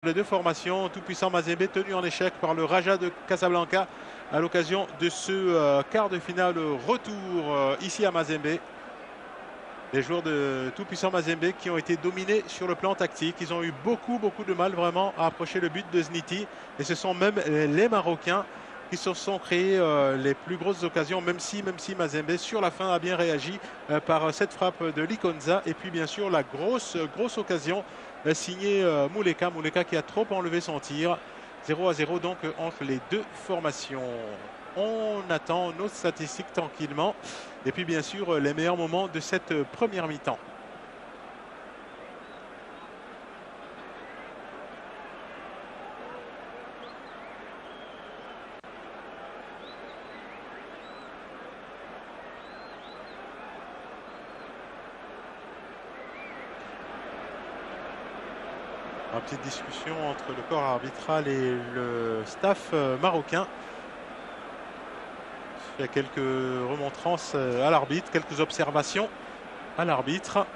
Les deux formations, tout-puissant Mazembe tenu en échec par le Raja de Casablanca à l'occasion de ce quart de finale retour ici à Mazembe. Les joueurs de tout-puissant Mazembe qui ont été dominés sur le plan tactique. Ils ont eu beaucoup de mal vraiment à approcher le but de Zniti. Et ce sont même les Marocains qui se sont créés les plus grosses occasions, même si Mazembe sur la fin a bien réagi par cette frappe de Likonza. Et puis bien sûr la grosse occasion signée Mouleka qui a trop enlevé son tir. 0-0 donc entre les deux formations. On attend nos statistiques tranquillement. Et puis bien sûr les meilleurs moments de cette première mi-temps. Une petite discussion entre le corps arbitral et le staff marocain. Il y a quelques remontrances à l'arbitre, quelques observations à l'arbitre.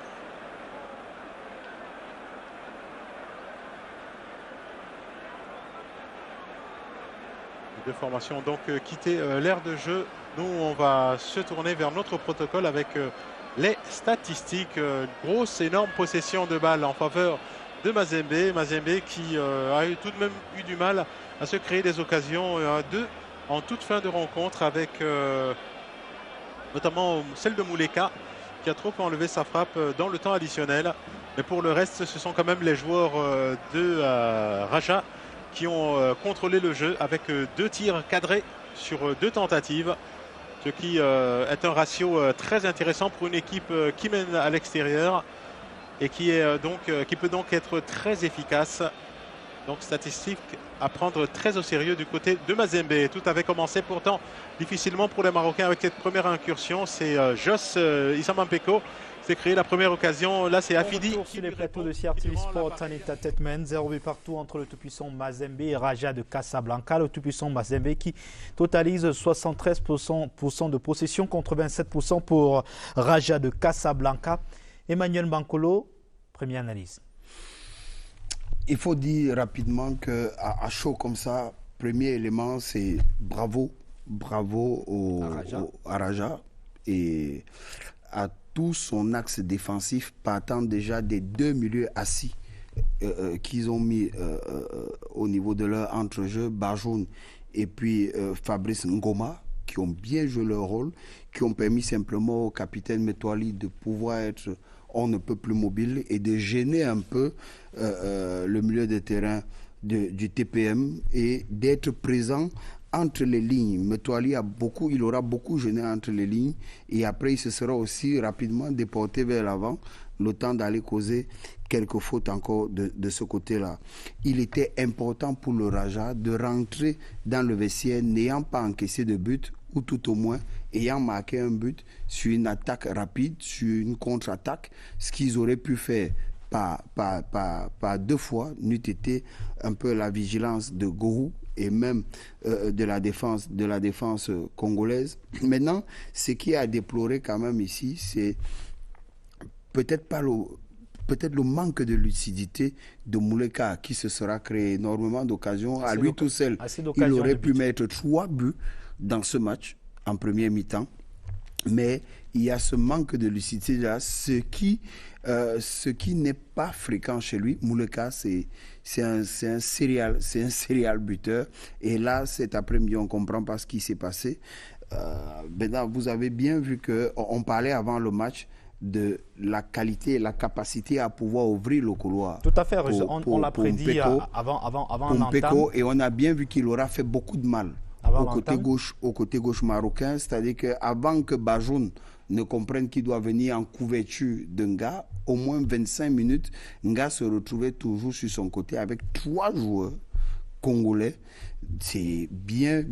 Les deux formations ont donc quitté l'aire de jeu. Nous, on va se tourner vers notre protocole avec les statistiques. Grosse, énorme possession de balles en faveur de Mazembe. Mazembe qui a tout de même eu du mal à se créer des occasions à deux en toute fin de rencontre avec notamment celle de Mouleka qui a trop enlevé sa frappe dans le temps additionnel. Mais pour le reste, ce sont quand même les joueurs de Raja qui ont contrôlé le jeu avec deux tirs cadrés sur deux tentatives. Ce qui est un ratio très intéressant pour une équipe qui mène à l'extérieur et qui peut donc être très efficace. Donc statistique à prendre très au sérieux du côté de Mazembe. Tout avait commencé pourtant difficilement pour les Marocains avec cette première incursion. C'est Jos Isamampeko qui s'est créé la première occasion. Là c'est Afidi. Sur les plateaux de CRTV Sport, Sanita Tetmen, 0 partout entre le tout-puissant Mazembe et Raja de Casablanca. Le tout-puissant Mazembe qui totalise 73% de possession contre 27% pour Raja de Casablanca. Emmanuel Bankolo, première analyse. Il faut dire rapidement qu'à chaud comme ça, premier élément, c'est bravo à Raja et à tout son axe défensif, partant déjà des deux milieux assis qu'ils ont mis au niveau de leur entrejeu, Bajoun et puis Fabrice Ngoma, qui ont bien joué leur rôle, qui ont permis simplement au capitaine Metouali de pouvoir être on ne peut plus mobile et de gêner un peu le milieu de terrain du TPM et d'être présent entre les lignes. Metouali il aura beaucoup gêné entre les lignes et après il se sera aussi rapidement déporté vers l'avant, le temps d'aller causer quelques fautes encore de ce côté-là. Il était important pour le Raja de rentrer dans le vestiaire n'ayant pas encaissé de but ou tout au moins ayant marqué un but sur une attaque rapide, sur une contre-attaque, ce qu'ils auraient pu faire par deux fois, n'eût été un peu la vigilance de Gourou et même de la défense congolaise. Maintenant, ce qui a déploré quand même ici, c'est peut-être le manque de lucidité de Mouleka qui se sera créé énormément d'occasions. À lui tout seul, il aurait pu mettre 3 buts dans ce match en première mi-temps, mais il y a ce manque de lucidité là, ce qui n'est pas fréquent chez lui. Mouleka, c'est un serial buteur, et là cet après-midi on comprend pas ce qui s'est passé. Maintenant, vous avez bien vu que on parlait avant le match de la qualité et la capacité à pouvoir ouvrir le couloir. Tout à fait, on l'a prédit avant l'entame. Et on a bien vu qu'il aura fait beaucoup de mal au côté gauche marocain, c'est-à-dire qu'avant que Bajoun ne comprenne qu'il doit venir en couverture de Nga, au moins 25 minutes, Nga se retrouvait toujours sur son côté avec 3 joueurs congolais. C'est bien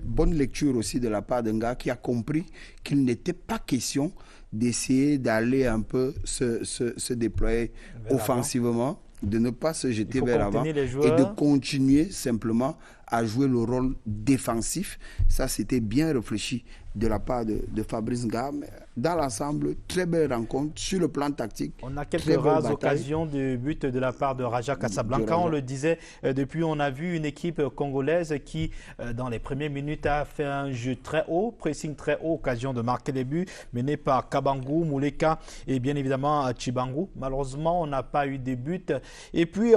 bonne lecture aussi de la part de Nga qui a compris qu'il n'était pas question d'essayer d'aller un peu se déployer offensivement, de ne pas se jeter vers l'avant et de continuer simplement à jouer le rôle défensif. Ça, c'était bien réfléchi de la part de Fabrice Ngam. Dans l'ensemble, très belle rencontre sur le plan tactique. On a quelques rares occasions de but de la part de Raja Casablanca. On le disait, depuis on a vu une équipe congolaise qui, dans les premières minutes, a fait un jeu très haut, pressing très haut, occasion de marquer des buts, mené par Kabangou, Mouleka et bien évidemment Tchibangou. Malheureusement, on n'a pas eu de buts. Et puis,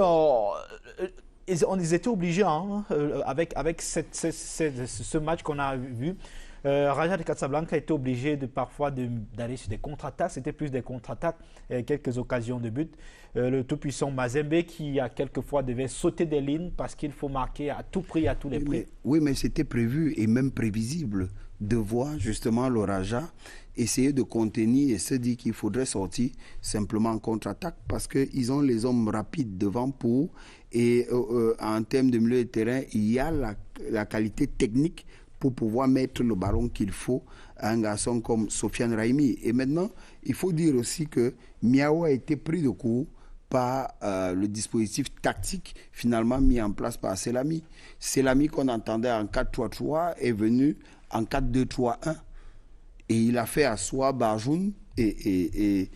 ils étaient obligés, avec ce match qu'on a vu, Raja de Casablanca était obligé parfois d'aller sur des contre-attaques. C'était plus des contre-attaques, quelques occasions de but. Le tout-puissant Mazembe qui, quelquefois, devait sauter des lignes parce qu'il faut marquer à tout prix, à tous les prix. Oui, mais c'était prévu et même prévisible de voir justement le Raja essayer de contenir et se dire qu'il faudrait sortir simplement en contre-attaque parce qu'ils ont les hommes rapides devant pour. Et en termes de milieu de terrain, il y a la qualité technique pour pouvoir mettre le ballon qu'il faut à un garçon comme Sofiane Raimi. Et maintenant, il faut dire aussi que Miao a été pris de court par le dispositif tactique finalement mis en place par Selami. Selami qu'on entendait en 4-3-3 est venu en 4-2-3-1. Et il a fait asseoir Barjoun et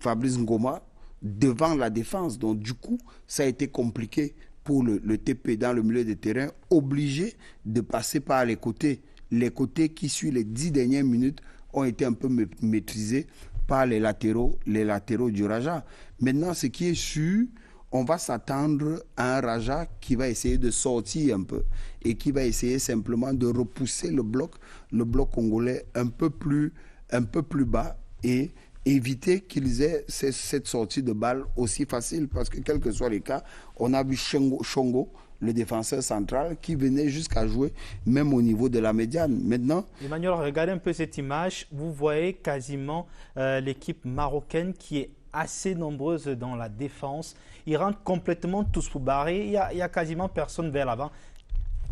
Fabrice Ngoma devant la défense. Donc du coup, ça a été compliqué pour le TP dans le milieu de terrain, obligé de passer par les côtés. Les côtés qui, sur les 10 dernières minutes, ont été un peu maîtrisés par les latéraux du Raja. Maintenant, ce qui est sûr, on va s'attendre à un Raja qui va essayer de sortir un peu et qui va essayer simplement de repousser le bloc congolais un peu plus bas et éviter qu'ils aient cette sortie de balle aussi facile parce que quel que soit les cas, on a vu Chongo, le défenseur central, qui venait jusqu'à jouer même au niveau de la médiane. Maintenant, Emmanuel, regardez un peu cette image. Vous voyez quasiment l'équipe marocaine qui est assez nombreuse dans la défense. Ils rentrent complètement tous pour barrer. Il y a quasiment personne vers l'avant.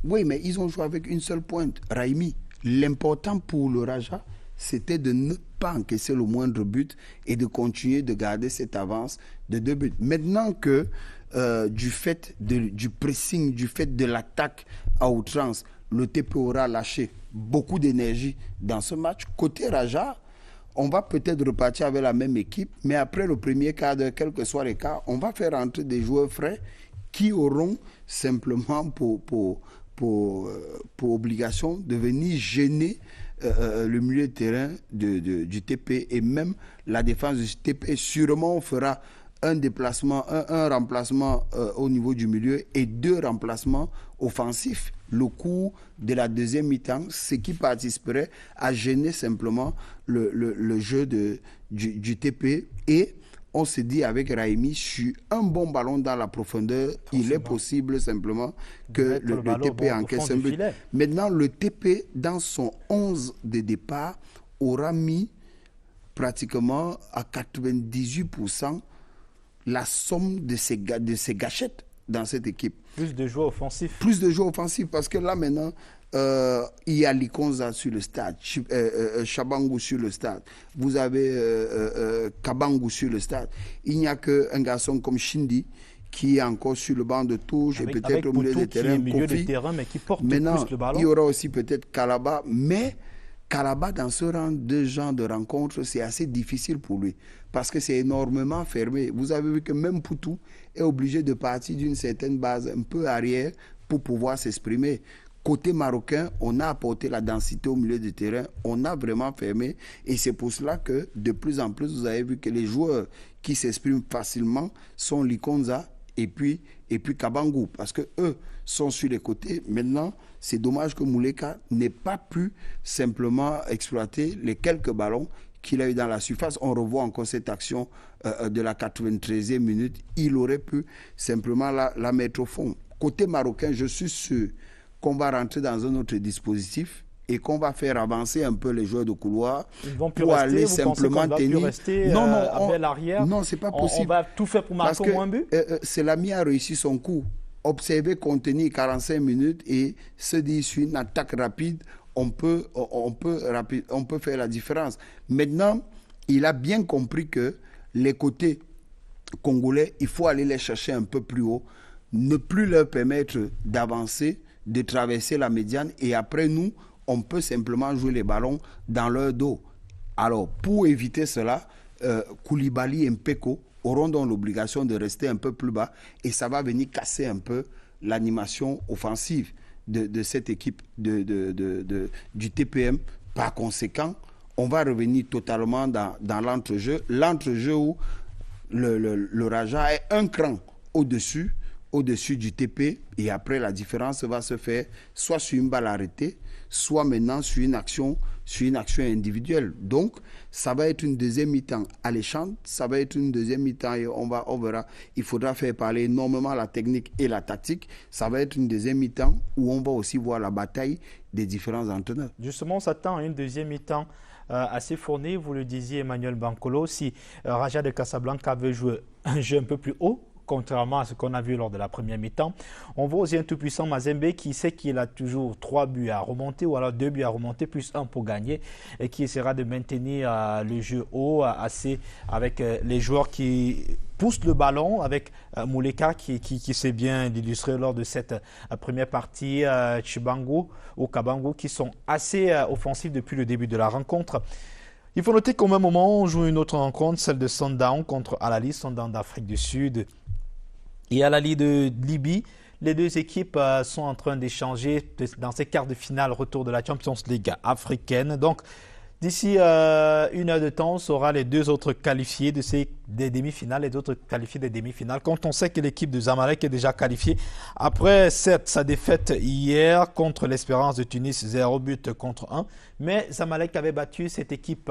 Oui, mais ils ont joué avec une seule pointe, Raimi. L'important pour le Raja, c'était de ne pas encaisser le moindre but et de continuer de garder cette avance de 2 buts. Maintenant que du fait du pressing, du fait de l'attaque à outrance, le TP aura lâché beaucoup d'énergie dans ce match. Côté Raja, on va peut-être repartir avec la même équipe, mais après le premier quart d'heure, quel que soit les cas, on va faire entrer des joueurs frais qui auront simplement pour obligation de venir gêner le milieu de terrain du TP et même la défense du TP. Sûrement, on fera un déplacement, un remplacement au niveau du milieu et 2 remplacements offensifs. Le cours de la deuxième mi-temps, ce qui participerait à gêner simplement le jeu du TP. Et on se dit avec Raimi, sur un bon ballon dans la profondeur, il est possible simplement que le TP encaisse un but. Maintenant, le TP, dans son 11 de départ, aura mis pratiquement à 98% la somme de ses gâchettes dans cette équipe. Plus de joueurs offensifs. Plus de joueurs offensifs, parce que là maintenant, il y a Likonza sur le stade, Chabangou sur le stade, vous avez Kabangou sur le stade. Il n'y a qu'un garçon comme Shindi qui est encore sur le banc de touche et peut-être au milieu de terrain, mais qui porte maintenant, plus le ballon. Il y aura aussi peut-être Kalaba, mais Kalaba, dans ce genre de rencontre, c'est assez difficile pour lui parce que c'est énormément fermé. Vous avez vu que même Poutou est obligé de partir d'une certaine base un peu arrière pour pouvoir s'exprimer. Côté marocain, on a apporté la densité au milieu du terrain, on a vraiment fermé et c'est pour cela que de plus en plus, vous avez vu que les joueurs qui s'expriment facilement sont Likonza et puis Kabangou parce que eux sont sur les côtés. Maintenant, c'est dommage que Mouleka n'ait pas pu simplement exploiter les quelques ballons qu'il a eu dans la surface. On revoit encore cette action de la 93e minute. Il aurait pu simplement la mettre au fond. Côté marocain, je suis sûr qu'on va rentrer dans un autre dispositif et qu'on va faire avancer un peu les joueurs de couloir pour aller simplement tenir. Non, c'est pas possible. On va tout faire pour marquer au moins but. Selami a réussi son coup. Observer, contenir 45 minutes et se dire sur une attaque rapide, on peut faire la différence. Maintenant, il a bien compris que les côtés congolais, il faut aller les chercher un peu plus haut ne plus leur permettre d'avancer, de traverser la médiane, et après nous, on peut simplement jouer les ballons dans leur dos. Alors, pour éviter cela, Koulibaly et Mpeko auront donc l'obligation de rester un peu plus bas, et ça va venir casser un peu l'animation offensive de cette équipe du TPM. Par conséquent, on va revenir totalement dans l'entrejeu. L'entrejeu où le Raja est un cran au-dessus du TP, et après la différence va se faire soit sur une balle arrêtée, soit maintenant sur une action individuelle. Donc ça va être une deuxième mi-temps alléchante, ça va être une deuxième mi-temps et on verra, il faudra faire parler énormément la technique et la tactique. Ça va être une deuxième mi-temps où on va aussi voir la bataille des différents entraîneurs. Justement, on s'attend à une deuxième mi-temps assez fournie. Vous le disiez, Emmanuel Bankolo, si Raja de Casablanca veut jouer un jeu un peu plus haut, contrairement à ce qu'on a vu lors de la première mi-temps. On voit aussi un tout-puissant Mazembe qui sait qu'il a toujours 3 buts à remonter, ou alors 2 buts à remonter, plus 1 pour gagner, et qui essaiera de maintenir le jeu haut, assez avec les joueurs qui poussent le ballon, avec Mouleka qui s'est bien illustré lors de cette première partie, Chibango ou Kabango, qui sont assez offensifs depuis le début de la rencontre. Il faut noter qu'au même moment, on joue une autre rencontre, celle de Sundown contre Al-Ahly, Sundown d'Afrique du Sud et Al-Ahly de Libye. Les deux équipes sont en train d'échanger dans ces quarts de finale retour de la Champions League africaine. Donc, d'ici 1 heure de temps, on saura les deux autres qualifiés des demi-finales, les autres qualifiés des demi-finales. Quand on sait que l'équipe de Zamalek est déjà qualifiée, après certes sa défaite hier contre l'Espérance de Tunis, 0 but contre 1, mais Zamalek avait battu cette équipe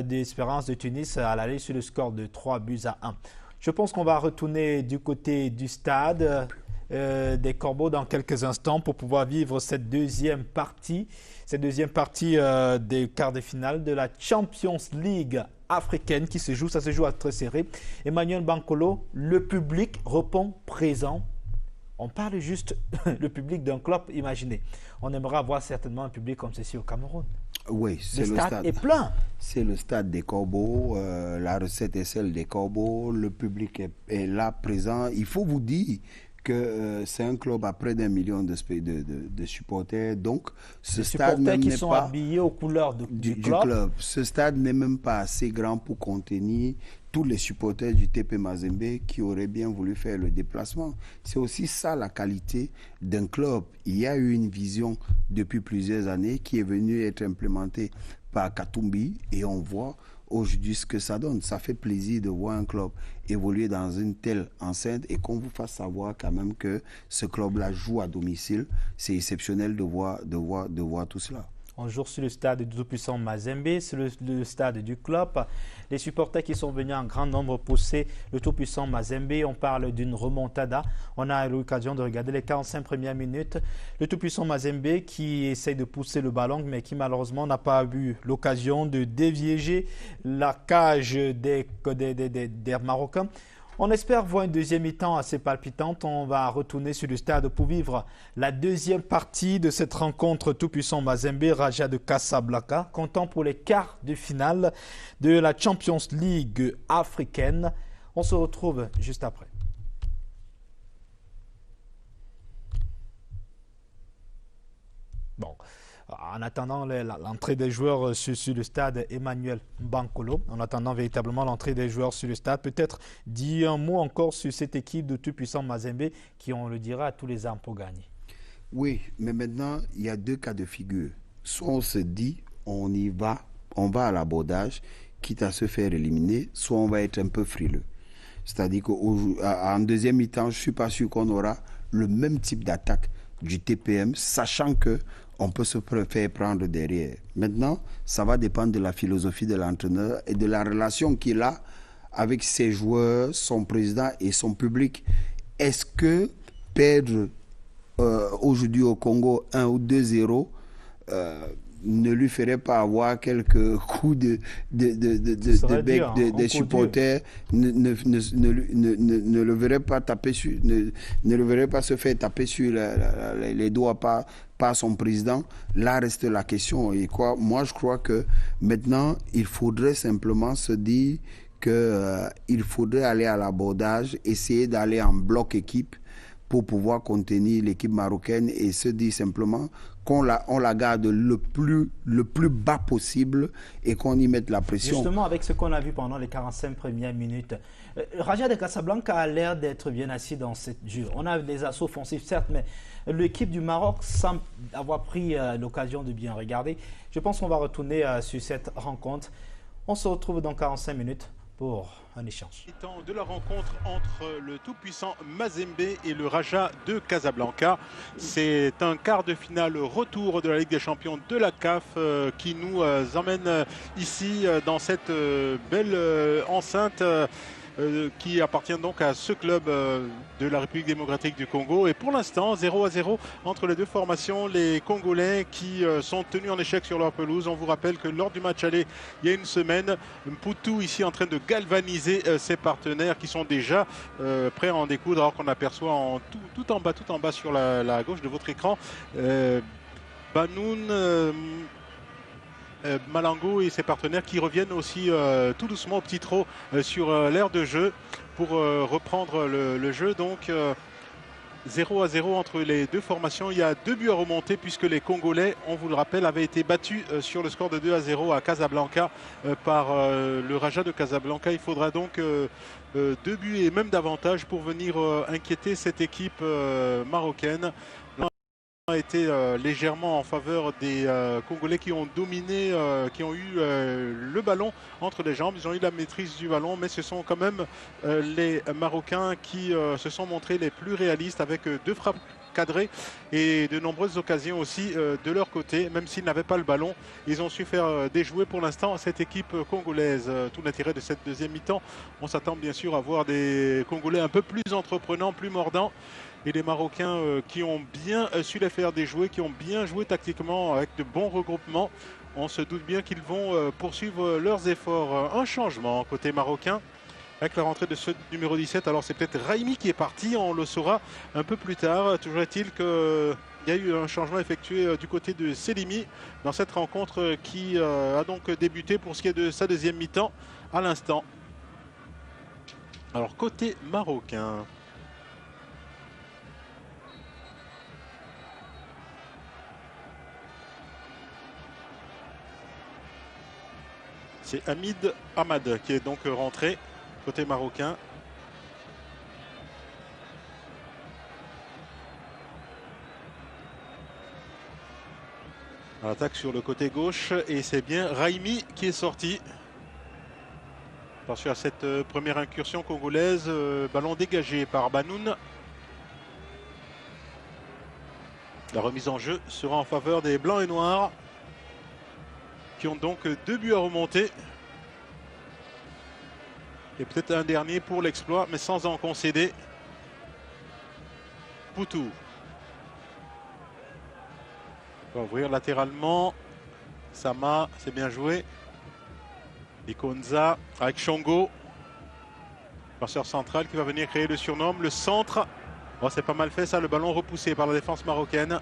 d'Espérance de Tunis à l'aller sur le score de 3 buts à 1. Je pense qu'on va retourner du côté du stade des Corbeaux dans quelques instants pour pouvoir vivre cette deuxième partie des quarts de finale de la Champions League africaine qui se joue. Ça se joue à très serré. Emmanuel Bankolo, le public répond présent. On parle juste le public d'un club, imaginez. On aimerait avoir certainement un public comme ceci au Cameroun. Oui, c'est le stade est plein. C'est le stade des Corbeaux. La recette est celle des Corbeaux. Le public est là, présent. Il faut vous dire que c'est un club à près d'1 million de supporters. Donc, ce stade supporters qui sont habillés aux couleurs du club. Ce stade n'est même pas assez grand pour contenir tous les supporters du TP Mazembe qui auraient bien voulu faire le déplacement. C'est aussi ça la qualité d'un club. Il y a eu une vision depuis plusieurs années qui est venue être implémentée par Katumbi et on voit aujourd'hui ce que ça donne. Ça fait plaisir de voir un club évoluer dans une telle enceinte et qu'on vous fasse savoir quand même que ce club-là joue à domicile. C'est exceptionnel de voir tout cela. On joue sur le stade du tout-puissant Mazembe, c'est le stade du club. Les supporters qui sont venus en grand nombre pousser le tout-puissant Mazembe, on parle d'une remontada. On a eu l'occasion de regarder les 45 premières minutes. Le tout-puissant Mazembe qui essaye de pousser le ballon, mais qui malheureusement n'a pas eu l'occasion de déviéger la cage des Marocains. On espère voir une deuxième mi-temps assez palpitante. On va retourner sur le stade pour vivre la deuxième partie de cette rencontre tout-puissant Mazembe, Raja de Casablanca, comptant pour les quarts de finale de la Champions League africaine. On se retrouve juste après. Bon. En attendant l'entrée des joueurs sur le stade Emmanuel Bankolo, en attendant véritablement l'entrée des joueurs sur le stade, peut-être dire un mot encore sur cette équipe de tout-puissant Mazembe qui, on le dira, a tous les armes pour gagner. Oui, mais maintenant, il y a deux cas de figure. Soit on se dit, on y va, on va à l'abordage, quitte à se faire éliminer, soit on va être un peu frileux. C'est-à-dire qu'en deuxième mi-temps, je ne suis pas sûr qu'on aura le même type d'attaque du TPM, sachant que on peut se faire prendre derrière. Maintenant, ça va dépendre de la philosophie de l'entraîneur et de la relation qu'il a avec ses joueurs, son président et son public. Est-ce que perdre aujourd'hui au Congo 1 ou 2-0 ne lui ferait pas avoir quelques coups de bec des supporters, ne le verrait pas taper sur, ne le verrait pas se faire taper sur les doigts par son président. Là reste la question. Et moi je crois que maintenant il faudrait simplement se dire qu'il faudrait aller à l'abordage, essayer d'aller en bloc équipe pour pouvoir contenir l'équipe marocaine et se dire simplement qu'on la garde le plus bas possible et qu'on y mette la pression. Justement, avec ce qu'on a vu pendant les 45 premières minutes, Raja de Casablanca a l'air d'être bien assis dans cette jeu. On a des assauts offensifs, certes, mais l'équipe du Maroc semble avoir pris l'occasion de bien regarder. Je pense qu'on va retourner sur cette rencontre. On se retrouve dans 45 minutes pour un échange. De la rencontre entre le tout-puissant Mazembe et le Raja de Casablanca. C'est un quart de finale retour de la Ligue des Champions de la CAF qui nous emmène ici dans cette belle enceinte qui appartient donc à ce club de la République démocratique du Congo. Et pour l'instant, 0-0 entre les deux formations. Les Congolais qui sont tenus en échec sur leur pelouse. On vous rappelle que lors du match aller, il y a une semaine, Mpoutou ici en train de galvaniser ses partenaires qui sont déjà prêts à en découdre, alors qu'on aperçoit tout en bas sur la gauche de votre écran, Banoun, Malango et ses partenaires qui reviennent aussi tout doucement au petit trot sur l'aire de jeu pour reprendre le jeu. Donc 0-0 entre les deux formations. Il y a 2 buts à remonter puisque les Congolais, on vous le rappelle, avaient été battus sur le score de 2-0 à Casablanca par le Raja de Casablanca. Il faudra donc 2 buts et même davantage pour venir inquiéter cette équipe marocaine. A été légèrement en faveur des Congolais qui ont dominé, qui ont eu le ballon entre les jambes. Ils ont eu la maîtrise du ballon, mais ce sont quand même les Marocains qui se sont montrés les plus réalistes avec 2 frappes cadrées et de nombreuses occasions aussi de leur côté. Même s'ils n'avaient pas le ballon, ils ont su faire déjouer pour l'instant cette équipe congolaise. Tout l'intérêt de cette deuxième mi-temps, on s'attend bien sûr à voir des Congolais un peu plus entreprenants, plus mordants. Et les Marocains qui ont bien su les faire déjouer, qui ont bien joué tactiquement avec de bons regroupements. On se doute bien qu'ils vont poursuivre leurs efforts. Un changement côté marocain avec la rentrée de ce numéro 17. Alors c'est peut-être Raimi qui est parti, on le saura un peu plus tard. Toujours est-il qu'il y a eu un changement effectué du côté de Selimi dans cette rencontre qui a donc débuté pour ce qui est de sa deuxième mi-temps à l'instant. Alors côté marocain, c'est Hamid Ahmad qui est donc rentré côté marocain. Attaque sur le côté gauche et c'est bien Raimi qui est sorti. Attention à cette première incursion congolaise. Ballon dégagé par Banoun. La remise en jeu sera en faveur des Blancs et Noirs, qui ont donc 2 buts à remonter. Et peut-être un dernier pour l'exploit, mais sans en concéder. Poutou. On va ouvrir latéralement. Sama, c'est bien joué. Ikonza avec Chongo. Passeur central qui va venir créer le surnom. Le centre. Oh, c'est pas mal fait ça, le ballon repoussé par la défense marocaine.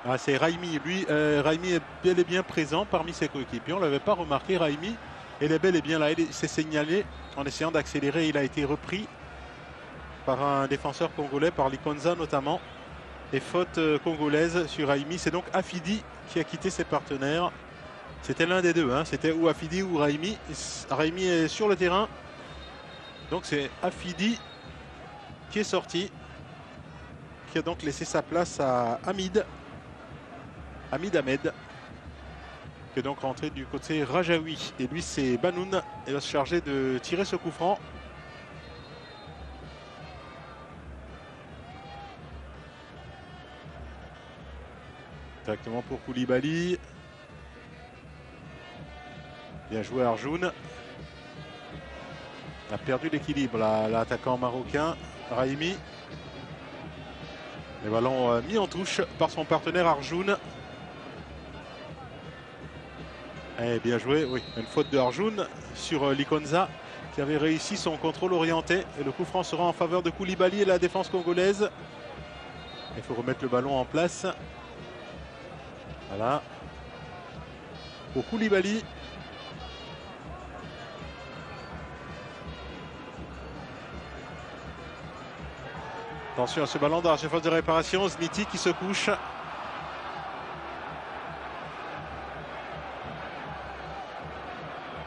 Ah, c'est Raimi. Lui, Raimi est bel et bien présent parmi ses coéquipiers. On ne l'avait pas remarqué, Raimi. Il est bel et bien là. Il s'est signalé en essayant d'accélérer. Il a été repris par un défenseur congolais, par Likonza notamment. Et faute congolaise sur Raimi. C'est donc Afidi qui a quitté ses partenaires. C'était l'un des deux. Hein. C'était ou Afidi ou Raimi. Raimi est sur le terrain. Donc c'est Afidi qui est sorti. Qui a donc laissé sa place à Hamid Ahmed, qui est donc rentré du côté Rajaoui. Et lui, c'est Banoun. Il va se charger de tirer ce coup franc. Directement pour Koulibaly. Bien joué Arjoun. A perdu l'équilibre, l'attaquant marocain, Raimi. Les ballons mis en touche par son partenaire Arjoun. Et bien joué, oui. Une faute de Arjoun sur Likonza qui avait réussi son contrôle orienté. Et le coup franc sera en faveur de Koulibaly et la défense congolaise. Il faut remettre le ballon en place. Voilà. Pour Koulibaly. Attention à ce ballon d'arche, phase de réparation. Zniti qui se couche.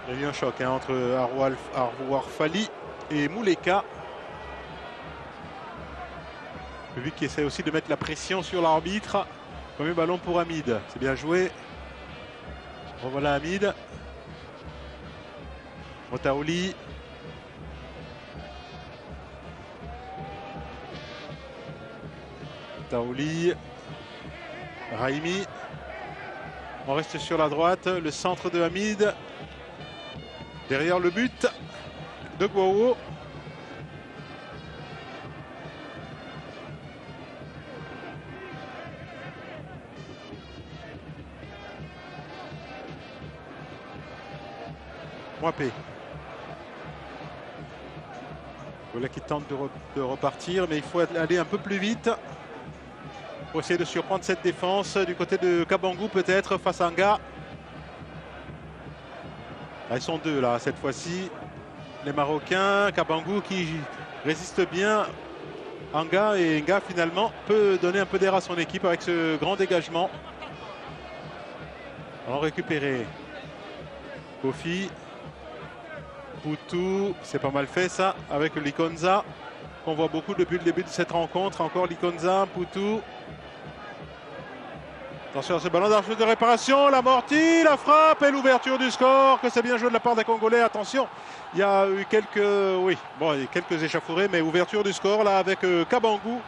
Il y a eu un choc entre Arouar Fali et Mouleka. Le public qui essaie aussi de mettre la pression sur l'arbitre. Premier ballon pour Hamid. C'est bien joué. Revoilà Hamid. Motaouli. Motaouli. Raimi. On reste sur la droite. Le centre de Hamid. Derrière le but de Guao. Moapé. Voilà qui tente de repartir, mais il faut aller un peu plus vite pour essayer de surprendre cette défense du côté de Kabangou peut-être face à Nga. Là, ils sont deux là cette fois-ci. Les Marocains, Kabangou qui résiste bien. Nga, et Nga finalement peut donner un peu d'air à son équipe avec ce grand dégagement. On récupérer Kofi. Poutou, c'est pas mal fait ça, avec Likonza. On voit beaucoup depuis le début de cette rencontre. Encore Likonza, Poutou. Attention à ce ballon d'arche de réparation, l'amorti, la frappe et l'ouverture du score. Que c'est bien joué de la part des Congolais. Attention, il y a eu quelques échauffourées, mais ouverture du score là avec Kabangou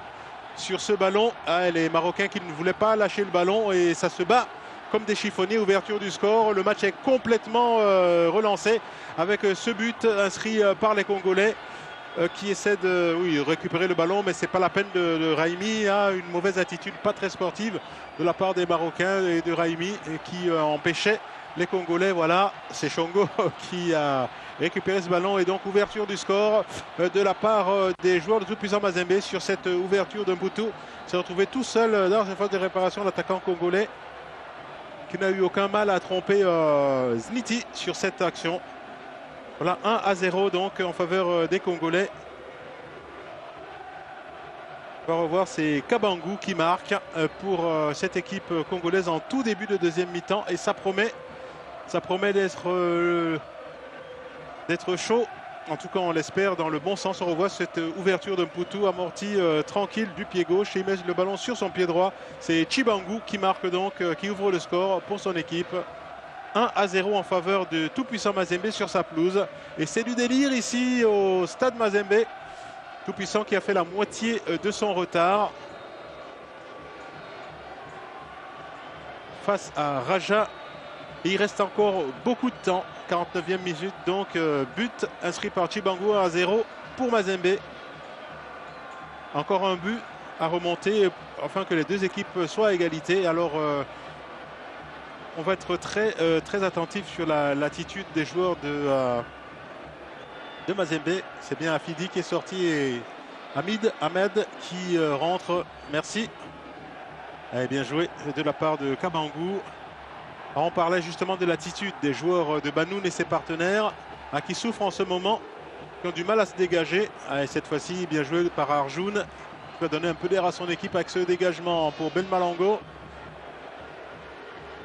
sur ce ballon. Les Marocains qui ne voulaient pas lâcher le ballon et ça se bat comme des chiffonniers. Ouverture du score. Le match est complètement relancé avec ce but inscrit par les Congolais qui essaient de récupérer le ballon, mais c'est pas la peine de Raimi. Une mauvaise attitude, pas très sportive de la part des Marocains et de Raimi qui empêchait les Congolais. Voilà, c'est Chongo qui a récupéré ce ballon et donc ouverture du score de la part des joueurs de tout-puissant Mazembe sur cette ouverture de Mputu. S'est retrouvé tout seul dans cette phase de réparation, l'attaquant congolais qui n'a eu aucun mal à tromper Zniti sur cette action. Voilà, 1-0 donc en faveur des Congolais. On va revoir, c'est Kabangou qui marque pour cette équipe congolaise en tout début de deuxième mi-temps. Et ça promet d'être chaud. En tout cas, on l'espère dans le bon sens. On revoit cette ouverture de Mputu amorti tranquille du pied gauche. Et il met le ballon sur son pied droit. C'est Chibangu qui marque donc, qui ouvre le score pour son équipe. 1-0 en faveur de tout-puissant Mazembe sur sa pelouse. Et c'est du délire ici au stade Mazembe. Tout-puissant qui a fait la moitié de son retard face à Raja. Et il reste encore beaucoup de temps. 49e minute, donc but inscrit par Chibangu 1-0 pour Mazembe. Encore un but à remonter afin que les deux équipes soient à égalité. Alors on va être très attentif sur l'attitude des joueurs de Mazembe. C'est bien Afidi qui est sorti et Ahmed qui rentre. Merci. Allez, bien joué de la part de Kabangou. Alors, on parlait justement de l'attitude des joueurs de Banoun et ses partenaires qui souffrent en ce moment, qui ont du mal à se dégager. Allez, cette fois-ci, bien joué par Arjoun, qui va donner un peu d'air à son équipe avec ce dégagement pour Belmalango.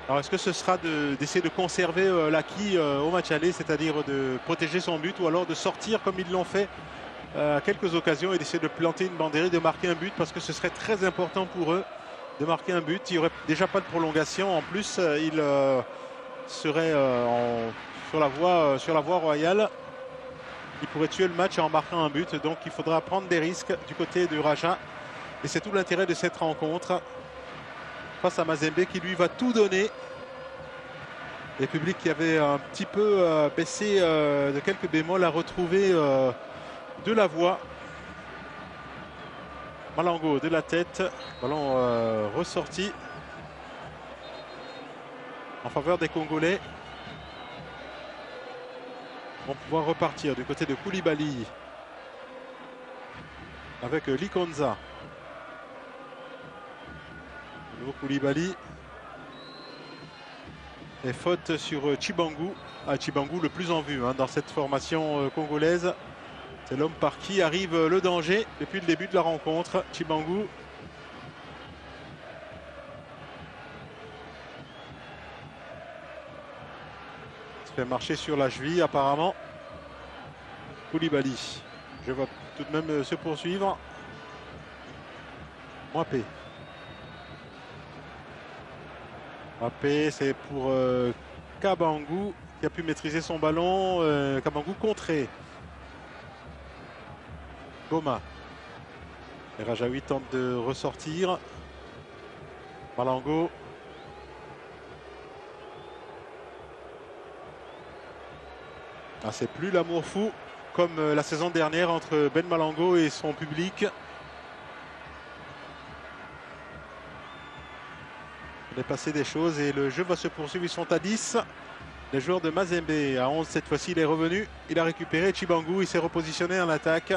Alors, est-ce que ce sera d'essayer de conserver l'acquis au match aller, c'est-à-dire de protéger son but, ou alors de sortir comme ils l'ont fait à quelques occasions et d'essayer de planter une banderille, de marquer un but, parce que ce serait très important pour eux de marquer un but. Il n'y aurait déjà pas de prolongation. En plus, il serait sur la voie royale. Il pourrait tuer le match en marquant un but. Donc il faudra prendre des risques du côté de Raja. Et c'est tout l'intérêt de cette rencontre face à Mazembe qui lui va tout donner. Le public qui avait un petit peu baissé de quelques bémols a retrouvé de la voix. Malango de la tête, ballon ressorti en faveur des Congolais. On va pouvoir repartir du côté de Koulibaly avec Likonza. Le nouveau Koulibaly. Et faute sur Chibangu. Chibangu le plus en vue dans cette formation congolaise. C'est l'homme par qui arrive le danger depuis le début de la rencontre. Chibangu. Se fait marcher sur la cheville apparemment. Koulibaly. Je vois tout de même se poursuivre. Mwape. Mwape, c'est pour Kabangu qui a pu maîtriser son ballon. Kabangu contré. Goma. Et Rajaoui tente de ressortir. Malango. Ah, c'est plus l'amour fou comme la saison dernière entre Ben Malango et son public. Il est passé des choses et le jeu va se poursuivre. Ils sont à 10. Les joueurs de Mazembe à 11 cette fois-ci. Il est revenu. Il a récupéré Chibangu. Il s'est repositionné en attaque.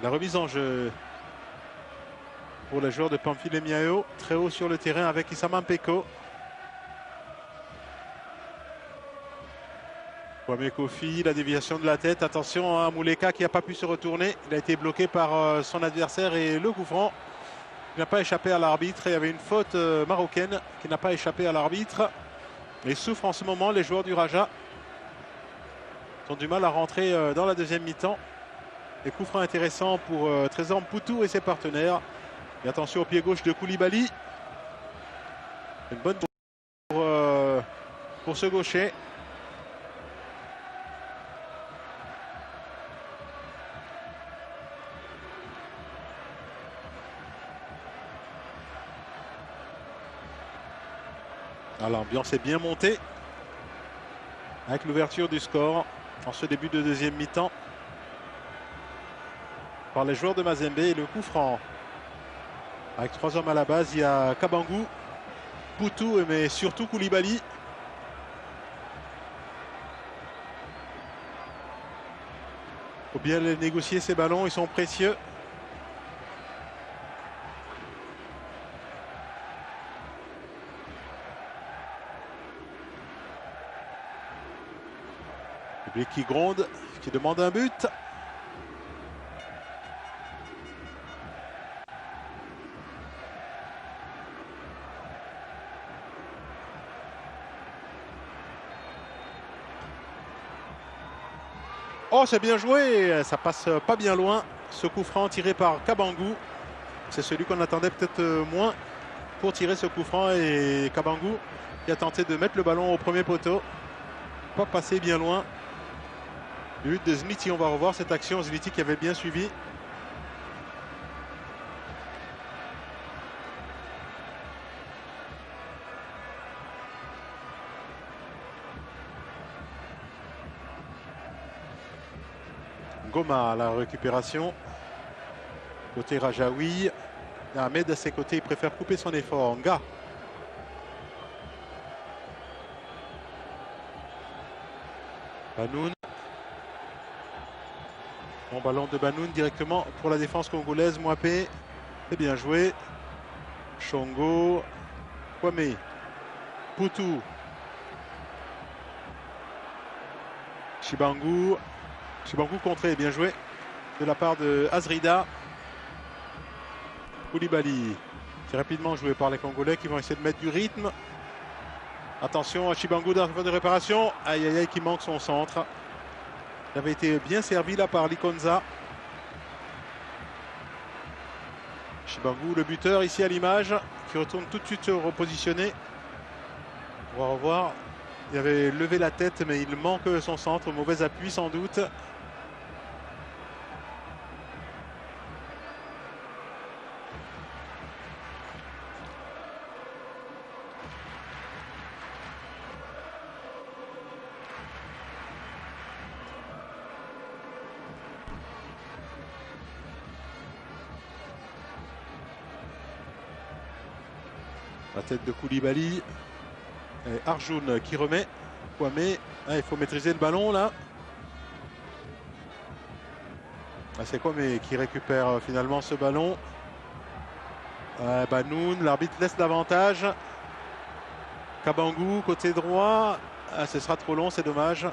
La remise en jeu pour les joueurs de Pamphile Miao. Très haut sur le terrain avec Issama Mpeko. Kwame Kofi, la déviation de la tête. Attention à Mouleka qui n'a pas pu se retourner. Il a été bloqué par son adversaire et le coup franc. Il n'a pas échappé à l'arbitre. Il y avait une faute marocaine qui n'a pas échappé à l'arbitre. Ils souffrent en ce moment, les joueurs du Raja. Ils ont du mal à rentrer dans la deuxième mi-temps. Et coup franc intéressant pour Trésor Mpoutou et ses partenaires. Et attention au pied gauche de Koulibaly. Une bonne pour ce gaucher. Ah, l'ambiance est bien montée avec l'ouverture du score en ce début de deuxième mi-temps par les joueurs de Mazembe et le coup franc. Avec 3 hommes à la base, il y a Kabangu, Poutou mais surtout Koulibaly. Il faut bien les négocier ces ballons, ils sont précieux. Public qui gronde, qui demande un but. Oh, c'est bien joué, ça passe pas bien loin. Ce coup franc tiré par Kabangu. C'est celui qu'on attendait peut-être moins pour tirer ce coup franc. Et Kabangu qui a tenté de mettre le ballon au premier poteau. Pas passé bien loin. Le but de Zmiti, on va revoir cette action. Zmiti qui avait bien suivi. Goma à la récupération. Côté Rajaoui. Ahmed à ses côtés, il préfère couper son effort. Nga. Banoun. Bon ballon de Banoun directement pour la défense congolaise. Mwape. C'est bien joué. Chongo. Kwame. Poutou. Chibangu. Chibangu contré, bien joué de la part de Azrida. Koulibaly. C'est rapidement joué par les Congolais qui vont essayer de mettre du rythme. Attention à Chibangu dans la phase de réparation. Aïe aïe aïe qui manque son centre. Il avait été bien servi là par Likonza. Chibangu, le buteur ici à l'image, qui retourne tout de suite se repositionner. On va revoir. Il avait levé la tête mais il manque son centre. Mauvais appui sans doute. La tête de Koulibaly. Et Arjoun qui remet. Kwame. Ah, il faut maîtriser le ballon là. Ah, c'est Kwame qui récupère finalement ce ballon. Banoun, l'arbitre laisse l'avantage. Kabangu, côté droit. Ah, ce sera trop long, c'est dommage.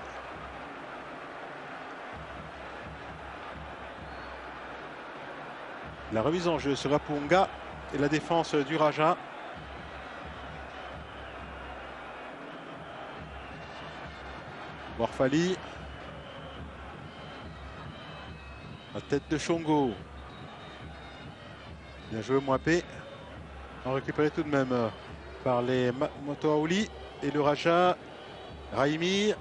La remise en jeu sera pour Nga et la défense du Raja. Warfali. La tête de Chongo. Bien joué Mouapé. On récupéré tout de même par les Motoaouli et le Raja. Raimi.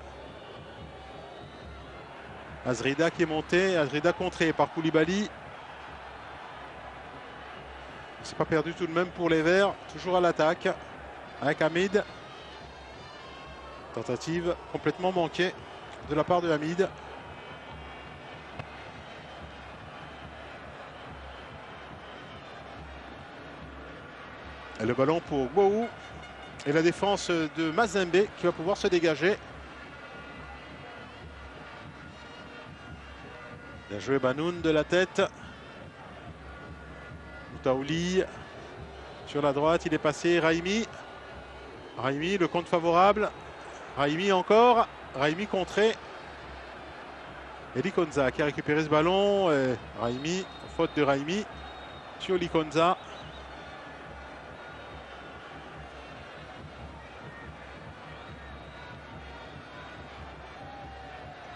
Azrida qui est monté. Azrida contré par Koulibaly. C'est pas perdu tout de même pour les Verts. Toujours à l'attaque avec Hamid. Tentative complètement manquée de la part de Hamid. Et le ballon pour Gouaou. Et la défense de Mazembe qui va pouvoir se dégager. Bien joué Banoun de la tête. Moutaouli sur la droite, il est passé Raimi. Raimi, le compte favorable. Raimi encore. Raimi contré. Et Likonza qui a récupéré ce ballon. Et Raimi, faute de Raimi sur Likonza.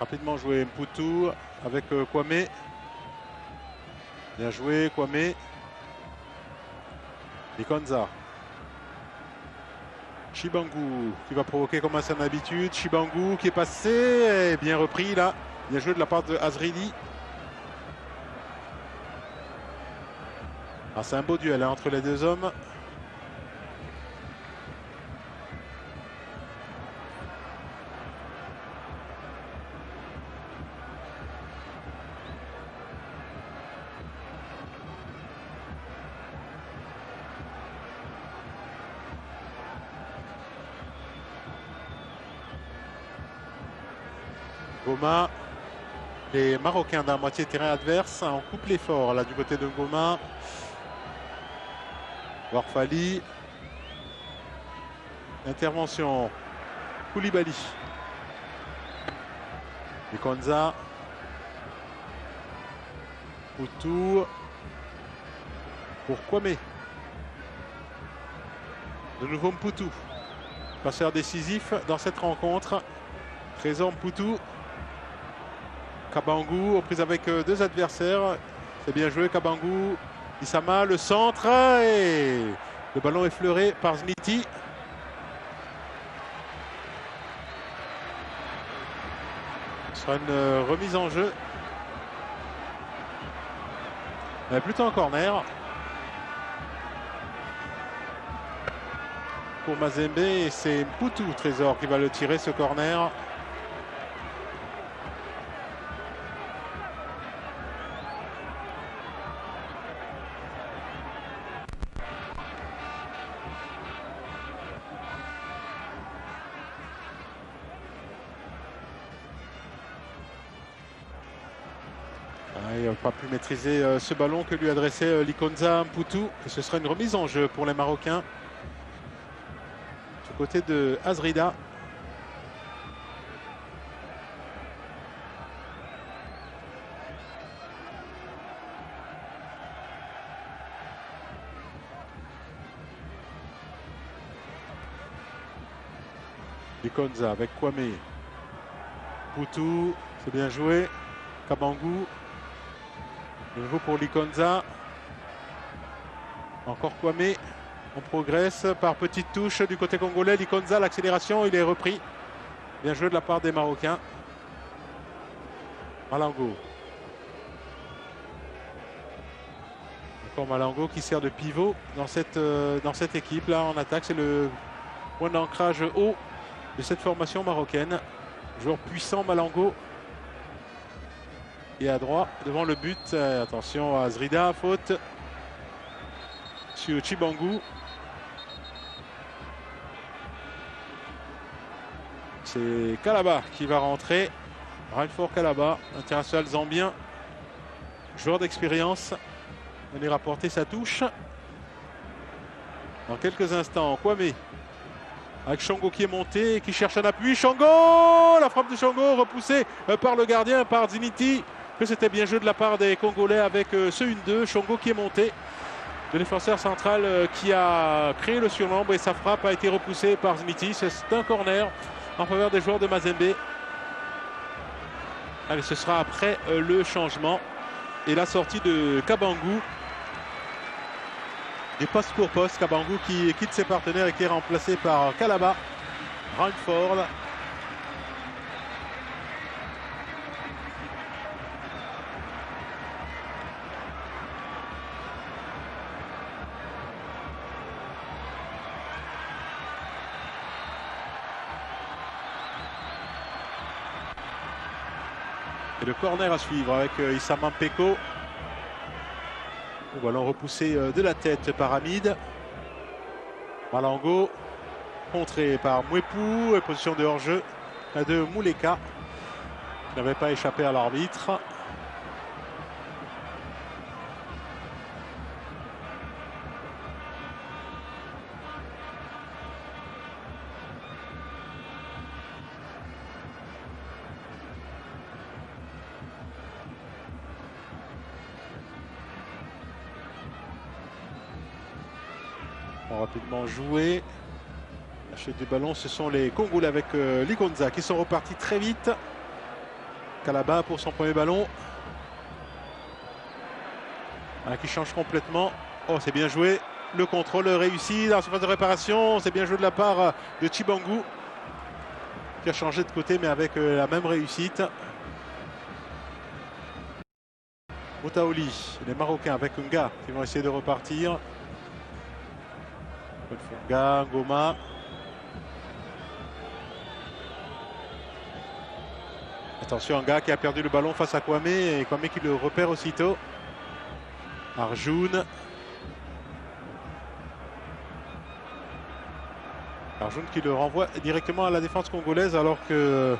Rapidement joué Mputu avec Kwame. Bien joué Kwame. Likonza. Chibangu qui va provoquer comme à son habitude. Chibangu qui est passé. Et bien repris là. Bien joué de la part de Azridi. Ah, c'est un beau duel hein, entre les deux hommes. Goma, les Marocains d'un moitié terrain adverse, on coupe l'effort là du côté de Goma. Warfali. Intervention. Koulibaly. Likonza. Mputu. Pour Kwame. De nouveau Mputu. Passeur décisif dans cette rencontre. Trésor Mputu. Kabangu aux prises avec deux adversaires. C'est bien joué Kabangu. Issama, le centre. Et le ballon effleuré par Zniti. Ce sera une remise en jeu. Mais plutôt en corner. Pour Mazembe. Et c'est Mputu, Trésor, qui va le tirer ce corner. Il n'a pas pu maîtriser ce ballon que lui adressait Likonza Mputu. Et ce sera une remise en jeu pour les Marocains. Du côté de Azrida. Likonza avec Kwame. Mputu, c'est bien joué. Kabangu. De nouveau pour Likonza. Encore Kwame. On progresse par petite touche du côté congolais. Likonza, l'accélération, il est repris. Bien joué de la part des Marocains. Malango. Encore Malango qui sert de pivot dans cette équipe là en attaque. C'est le point d'ancrage haut de cette formation marocaine. Joueur puissant Malango. Et à droite, devant le but, attention à Azrida, faute sur Chibangu. C'est Kalaba qui va rentrer. Rainfort Kalaba, international zambien, joueur d'expérience, venir apporter sa touche. Dans quelques instants, Kwame avec Chongo qui est monté et qui cherche un appui. Chongo, la frappe de Chongo repoussée par le gardien, par Ziniti. que c'était bien joué de la part des Congolais avec ce 1-2. Chongo qui est monté. Le défenseur central qui a créé le surnombre et sa frappe a été repoussée par Smithy. C'est un corner en faveur des joueurs de Mazembe. Allez, ce sera après le changement et la sortie de Kabangou. Des postes pour poste. Kabangou qui quitte ses partenaires et qui est remplacé par Kalaba. Rainford. Et le corner à suivre avec Issa Mampeko. Ballon repoussé de la tête par Hamid. Malango contré par Mwepu. Position de hors-jeu de Mouleka. Qui n'avait pas échappé à l'arbitre. Rapidement joué. La chute du ballon, ce sont les Congolais avec Likonza qui sont repartis très vite. Kalaba pour son premier ballon. Qui change complètement. Oh, c'est bien joué. Le contrôle réussi dans la surface de réparation. C'est bien joué de la part de Chibangu qui a changé de côté mais avec la même réussite. Moutaouli, les Marocains avec Nga qui vont essayer de repartir. Funga, Ngoma. Attention, Nga qui a perdu le ballon face à Kwame et Kwame qui le repère aussitôt. Arjoun. Arjoun qui le renvoie directement à la défense congolaise alors que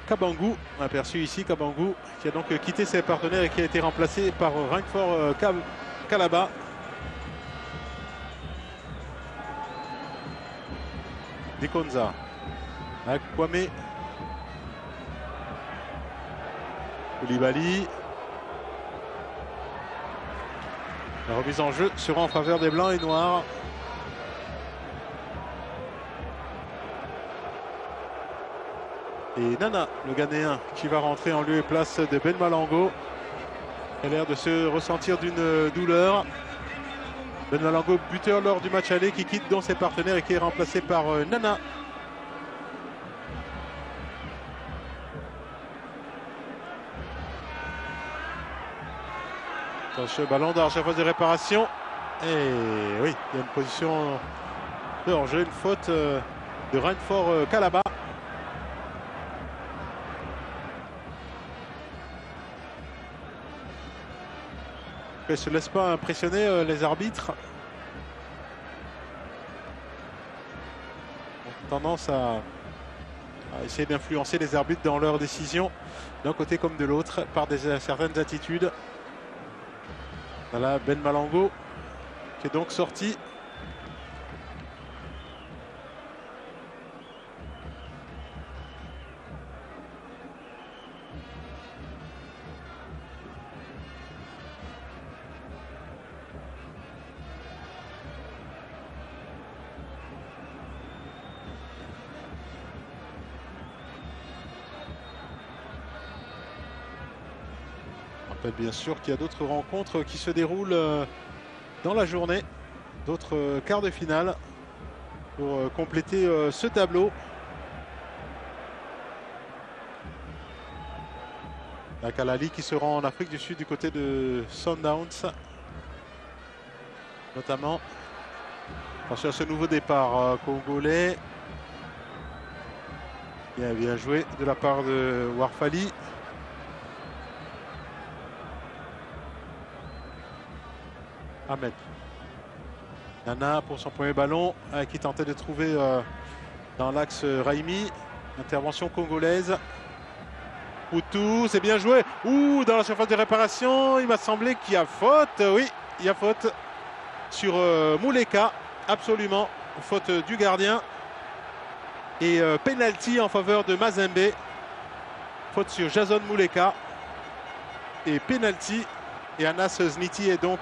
Kabangou, on a aperçu ici Kabangou qui a donc quitté ses partenaires et qui a été remplacé par Rainford Kalaba. Likonza avec Kwame. Koulibaly. La remise en jeu sera en faveur des Blancs et Noirs. Et Nana, le Ghanéen, qui va rentrer en lieu et place de Ben Malango. Il a l'air de se ressentir d'une douleur. Ben Malango, buteur lors du match aller, qui quitte donc ses partenaires et qui est remplacé par Nana. Attention, ballon dans la surface de réparation. Et oui, il y a une position de hors-jeu, une faute de Rainford Kalaba. Ils ne se laissent pas impressionner les arbitres. Ont tendance à essayer d'influencer les arbitres dans leurs décisions, d'un côté comme de l'autre, par certaines attitudes. Voilà Ben Malango qui est donc sorti. Bien sûr qu'il y a d'autres rencontres qui se déroulent dans la journée, d'autres quarts de finale pour compléter ce tableau. La Kalali qui se rend en Afrique du Sud du côté de Sundowns notamment. Attention à ce nouveau départ congolais. Bien joué de la part de Warfali. Ahmed. Nana pour son premier ballon qui tentait de trouver dans l'axe Raimi. Intervention congolaise. Poutou, c'est bien joué. Ouh, dans la surface de réparation, il m'a semblé qu'il y a faute. Oui, il y a faute sur Mouleka. Absolument. Faute du gardien. Et penalty en faveur de Mazembe. Faute sur Jason Mouleka. et penalty. Et Anas Zniti est donc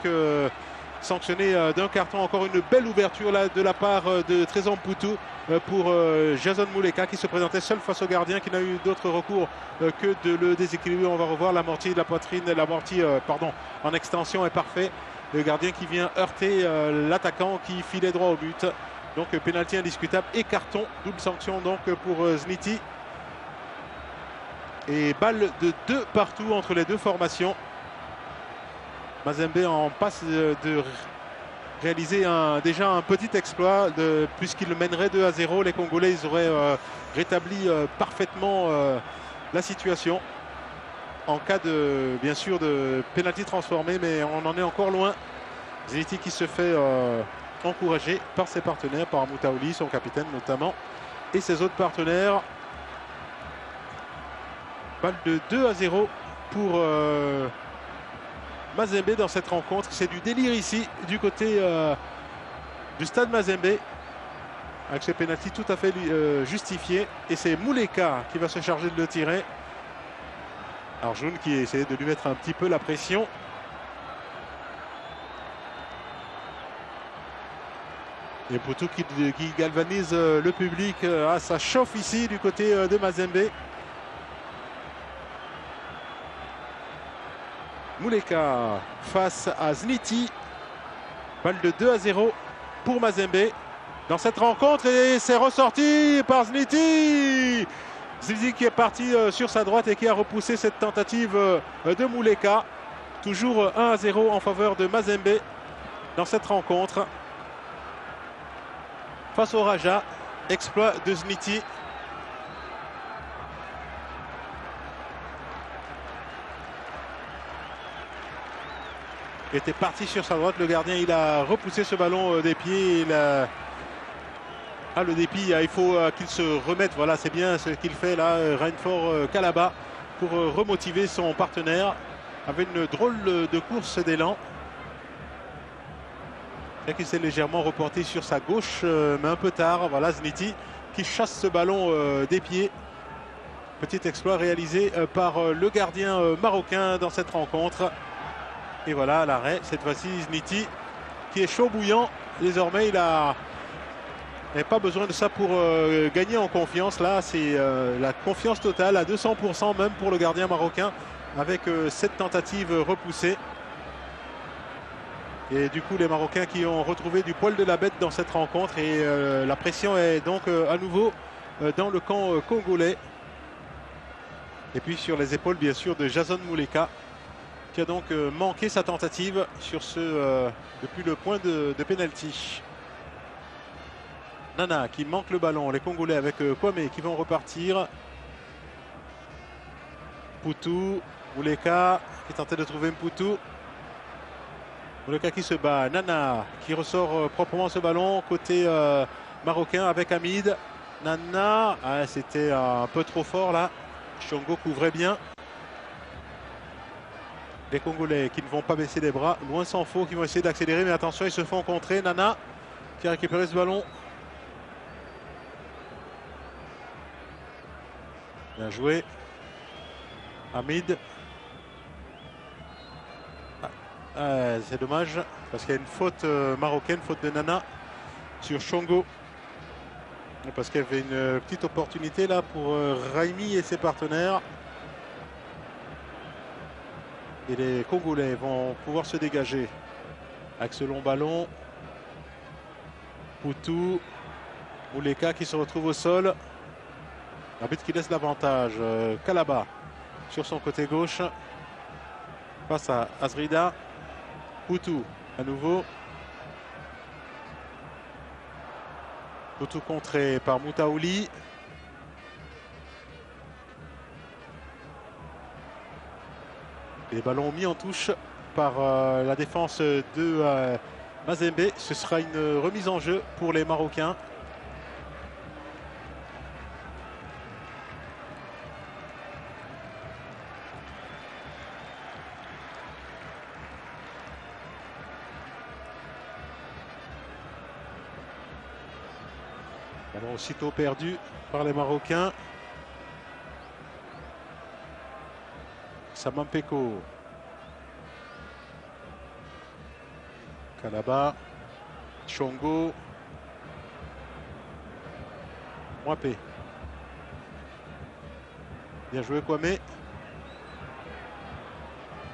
sanctionné d'un carton. Encore une belle ouverture là, de la part de Trésor Poutou pour Jason Muleka qui se présentait seul face au gardien, qui n'a eu d'autre recours que de le déséquilibrer. On va revoir l'amorti de la poitrine, l'amorti en extension est parfait. Le gardien qui vient heurter l'attaquant qui filait droit au but. Donc pénalty indiscutable et carton, double sanction donc pour Zniti. Et balle de 2 partout entre les deux formations. Mazembe en passe de réaliser déjà un petit exploit puisqu'il mènerait 2-0. Les Congolais ils auraient rétabli parfaitement la situation en cas de, bien sûr, de pénalty transformé, mais on en est encore loin. Zniti qui se fait encourager par ses partenaires, par Moutaouli, son capitaine notamment, et ses autres partenaires. Balle de 2-0 pour Mazembe dans cette rencontre. C'est du délire ici du côté du stade Mazembe, avec ce pénalty tout à fait justifié. Et c'est Muleka qui va se charger de le tirer. Arjun qui essaie de lui mettre un petit peu la pression. Et Poutou qui galvanise le public. Ça chauffe ici du côté de Mazembe. Muleka face à Zniti. Balle de 2-0 pour Mazembe dans cette rencontre. Et c'est ressorti par Zniti. Zniti qui est parti sur sa droite et qui a repoussé cette tentative de Muleka. Toujours 1-0 en faveur de Mazembe dans cette rencontre. Face au Raja, exploit de Zniti. Il était parti sur sa droite, le gardien il a repoussé ce ballon des pieds. Le dépit, il faut qu'il se remette. Voilà, c'est bien ce qu'il fait là, Rainfort Kalaba, pour remotiver son partenaire avec une drôle de course d'élan. Il s'est légèrement reporté sur sa gauche, mais un peu tard. Voilà, Zniti qui chasse ce ballon des pieds. Petit exploit réalisé par le gardien marocain dans cette rencontre. Et voilà l'arrêt, cette fois-ci Zniti qui est chaud bouillant. Désormais, il n'a pas besoin de ça pour gagner en confiance. Là, c'est la confiance totale à 200% même pour le gardien marocain avec cette tentative repoussée. Et du coup, les Marocains qui ont retrouvé du poil de la bête dans cette rencontre. Et la pression est donc à nouveau dans le camp congolais. Et puis sur les épaules, bien sûr, de Jason Muleka, qui a donc manqué sa tentative sur depuis le point de pénalty. Nana qui manque le ballon. Les Congolais avec Kwame qui vont repartir. Poutou, Muleka qui tentait de trouver Poutou. Muleka qui se bat. Nana qui ressort proprement ce ballon côté marocain avec Hamid. Nana, c'était un peu trop fort là. Chongo couvrait bien. Les Congolais qui ne vont pas baisser les bras, loin s'en faut, qui vont essayer d'accélérer, mais attention, ils se font contrer. Nana qui a récupéré ce ballon. Bien joué. Hamid. C'est dommage, parce qu'il y a une faute marocaine, faute de Nana sur Chongo. Parce qu'il y avait une petite opportunité là pour Raimi et ses partenaires. Et les Congolais vont pouvoir se dégager avec ce long ballon. Poutou, Muleka qui se retrouve au sol. L'arbitre qui laisse l'avantage. Kalaba sur son côté gauche. Face à Azrida. Poutou à nouveau. Poutou contré par Moutaouli. Les ballons mis en touche par la défense de Mazembe. Ce sera une remise en jeu pour les Marocains. Ballon aussitôt perdu par les Marocains. Samampeko Kalaba, Chongo, Mwapé. Bien joué Kwame.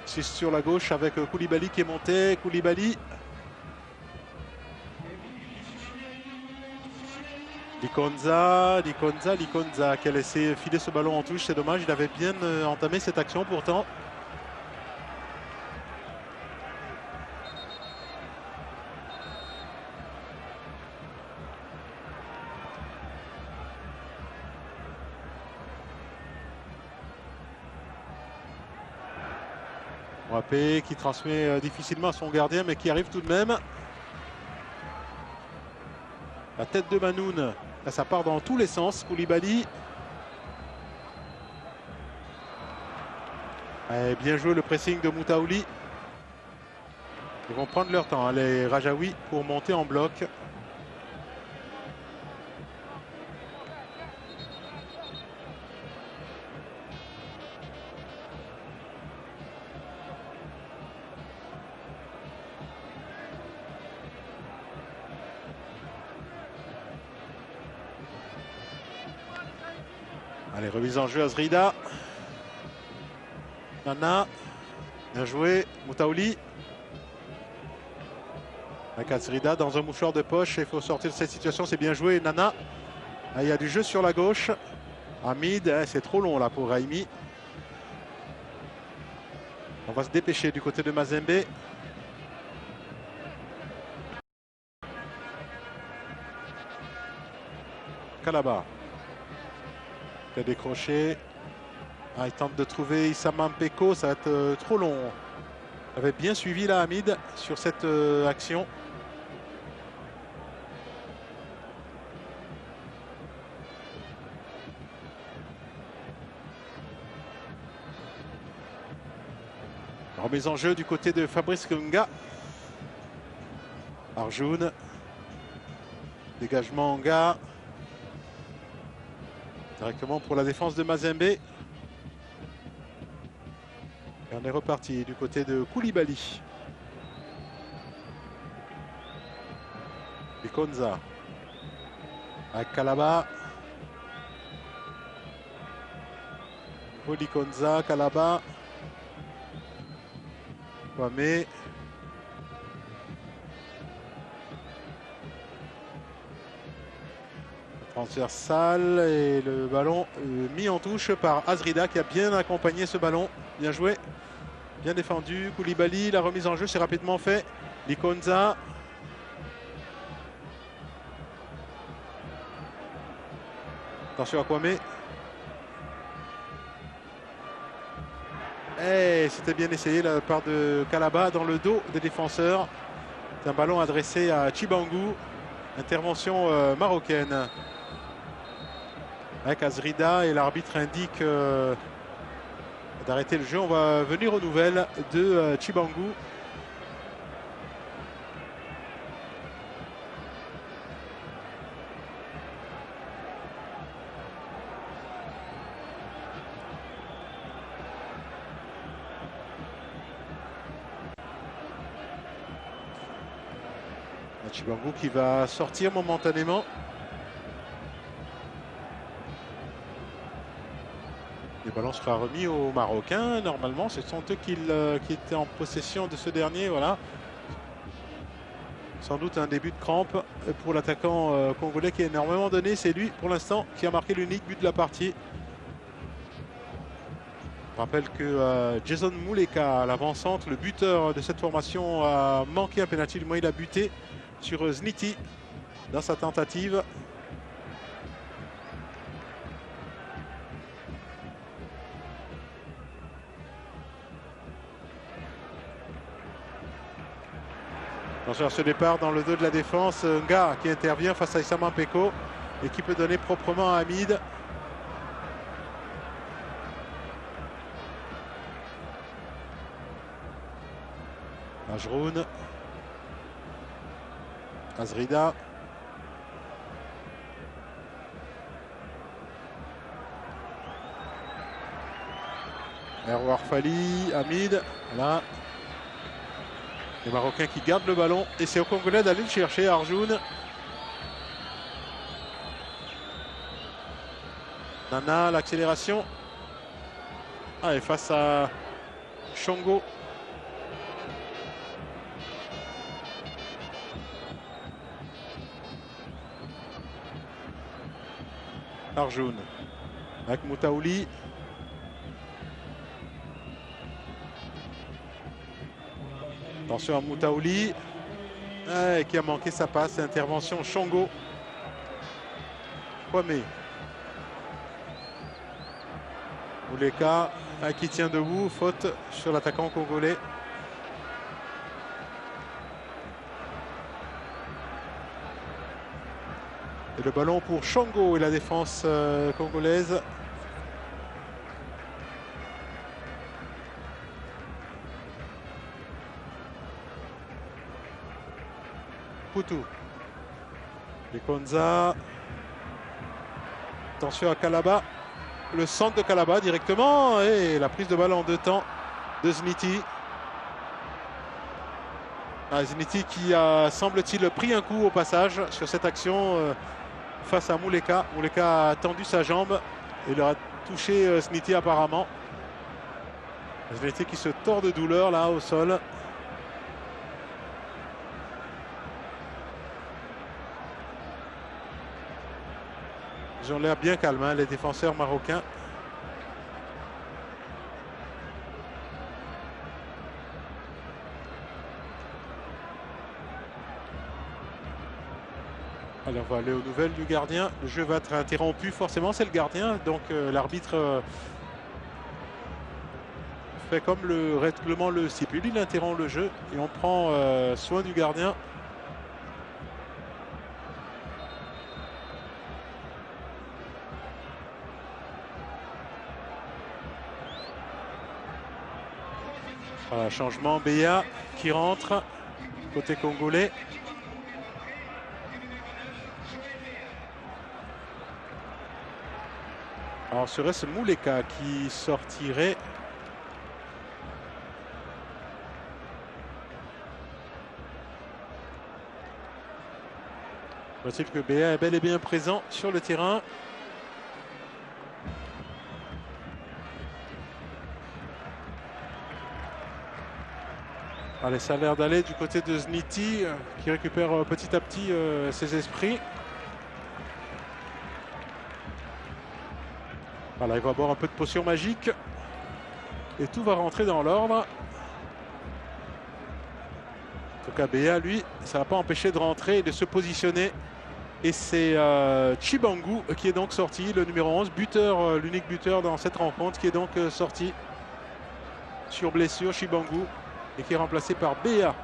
6 sur la gauche avec Koulibaly qui est monté. Koulibaly. Likonza qui a laissé filer ce ballon en touche. C'est dommage, il avait bien entamé cette action pourtant. Mwapé qui transmet difficilement à son gardien mais qui arrive tout de même. La tête de Manoun, là ça part dans tous les sens. Koulibaly. Et bien joué le pressing de Moutaouli. Ils vont prendre leur temps, hein, les Rajaouis, pour monter en bloc. Allez, remise en jeu Azrida. Nana. Bien joué. Moutaouli. Avec Azrida dans un mouchoir de poche. Il faut sortir de cette situation. C'est bien joué. Nana. Ah, il y a du jeu sur la gauche. Hamid. C'est trop long là pour Raimi. On va se dépêcher du côté de Mazembe. Kalaba. Il a décroché. Ah, il tente de trouver Issama Mpeko, ça va être trop long. Il avait bien suivi là Hamid sur cette action. Remise en jeu du côté de Fabrice Ngonga. Arjoun. Dégagement Nga. Directement pour la défense de Mazembe. Et on est reparti du côté de Koulibaly. Likonza. Avec Kalaba. Likonza, Kalaba. Kwame. Transversal et le ballon mis en touche par Azrida qui a bien accompagné ce ballon. Bien joué, bien défendu. Koulibaly, la remise en jeu, c'est rapidement fait. Likonza. Attention à Kwame. Et c'était bien essayé la part de Kalaba dans le dos des défenseurs. C'est un ballon adressé à Chibangu. Intervention marocaine. Avec Azrida et l'arbitre indique d'arrêter le jeu. On va venir aux nouvelles de Chibangu. Chibangu qui va sortir momentanément. Le ballon sera remis aux Marocains. Normalement, ce sont eux qui étaient en possession de ce dernier. Voilà. Sans doute un début de crampe pour l'attaquant congolais qui a énormément donné. C'est lui, pour l'instant, qui a marqué l'unique but de la partie. Je rappelle que Jason Mouleka, l'avant-centre, le buteur de cette formation, a manqué un pénalty. Du moins, il a buté sur Zniti dans sa tentative. Attention à ce départ dans le dos de la défense. Nga qui intervient face à Issama Mpeko et qui peut donner proprement à Hamid. Ajroun. Azrida. Erwar Fali, Hamid. Là. Les Marocains qui gardent le ballon et c'est aux Congolais d'aller le chercher. Arjoun. Nana, l'accélération. Ah, et face à Chongo. Arjoun avec Moutaouli. Attention à Moutaouli qui a manqué sa passe. Intervention Chongo. Kwame. Mouleka qui tient debout. Faute sur l'attaquant congolais. Et le ballon pour Chongo et la défense congolaise. Poutou. Lekonza. Attention à Kalaba. Le centre de Kalaba directement. Et la prise de balle en 2 temps de Zniti. Zniti qui a, semble-t-il, pris un coup au passage sur cette action face à Mouleka. Mouleka a tendu sa jambe et il aura touché Zniti apparemment. Zniti qui se tord de douleur là au sol. Ils ont l'air bien calmes, hein, les défenseurs marocains. Allez, on va aller aux nouvelles du gardien. Le jeu va être interrompu, forcément, c'est le gardien. Donc l'arbitre fait comme le règlement le stipule. Il interrompt le jeu et on prend soin du gardien. Voilà, changement, Béa qui rentre côté congolais. Alors serait-ce Mouleka qui sortirait? Voici que Béa est bel et bien présent sur le terrain. Allez, ça a l'air d'aller du côté de Zniti qui récupère petit à petit ses esprits. Voilà, il va boire un peu de potion magique et tout va rentrer dans l'ordre. En tout cas, Béa, lui, ça ne va pas empêcher de rentrer et de se positionner. Et c'est Chibangu qui est donc sorti, le numéro 11, buteur, l'unique buteur dans cette rencontre, qui est donc sorti sur blessure, Chibangu, et qui est remplacé par Béa.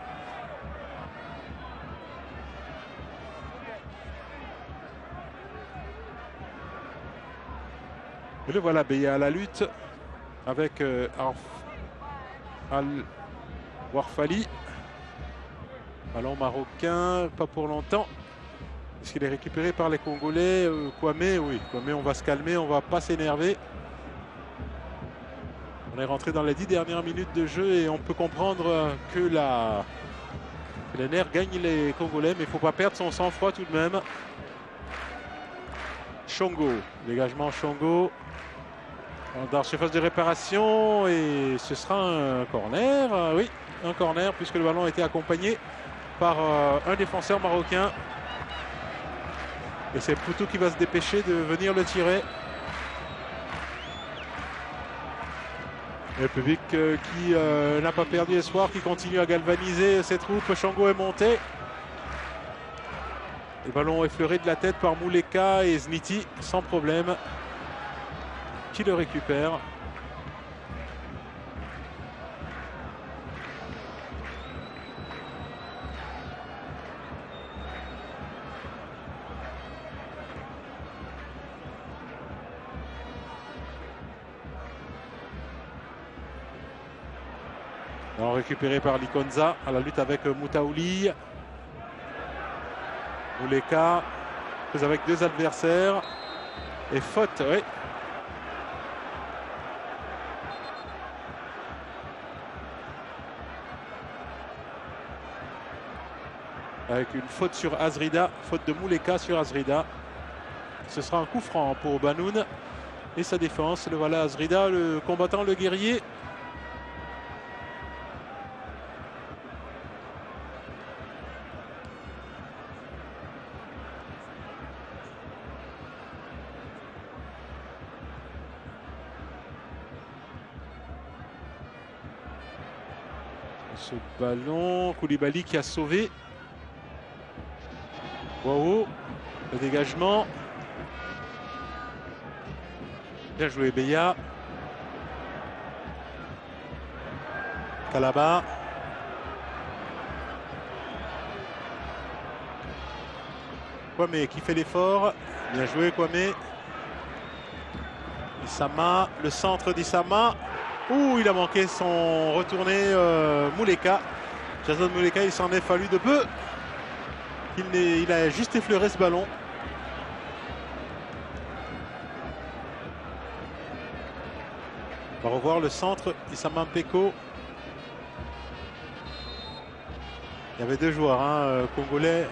Et le voilà, Béa à la lutte avec Al-Warfali. Ballon marocain, pas pour longtemps. Est-ce qu'il est récupéré par les Congolais? Kwame, oui. Kwame, on va se calmer, on va pas s'énerver. On est rentré dans les 10 dernières minutes de jeu et on peut comprendre que les nerfs gagnent les Congolais, mais il ne faut pas perdre son sang-froid tout de même. Chongo, dégagement Chongo. Dans la surface de réparation et ce sera un corner. Oui, un corner puisque le ballon a été accompagné par un défenseur marocain. Et c'est Poutou qui va se dépêcher de venir le tirer. Le public qui n'a pas perdu espoir, qui continue à galvaniser ses troupes. Chongo est monté. Le ballon effleuré de la tête par Mouleka et Zniti sans problème. Qui le récupère. Alors, récupéré par Likonza à la lutte avec Moutaouli. Mouleka avec 2 adversaires. Et faute, oui. avec une faute sur Azrida, faute de Mouleka sur Azrida. Ce sera un coup franc pour Banoun et sa défense. Le voilà Azrida, le combattant, le guerrier. Ce ballon, Koulibaly qui a sauvé. Wow, le dégagement. Bien joué Beya. Kalaba. Kwame qui fait l'effort. Bien joué Kwame. Issama, le centre d'Issama. Ouh, il a manqué son retourné Mouleka. Jason Mouleka, il s'en est fallu de peu. Il a juste effleuré ce ballon. On va revoir le centre, Issama Mpeko. Il y avait deux joueurs congolais.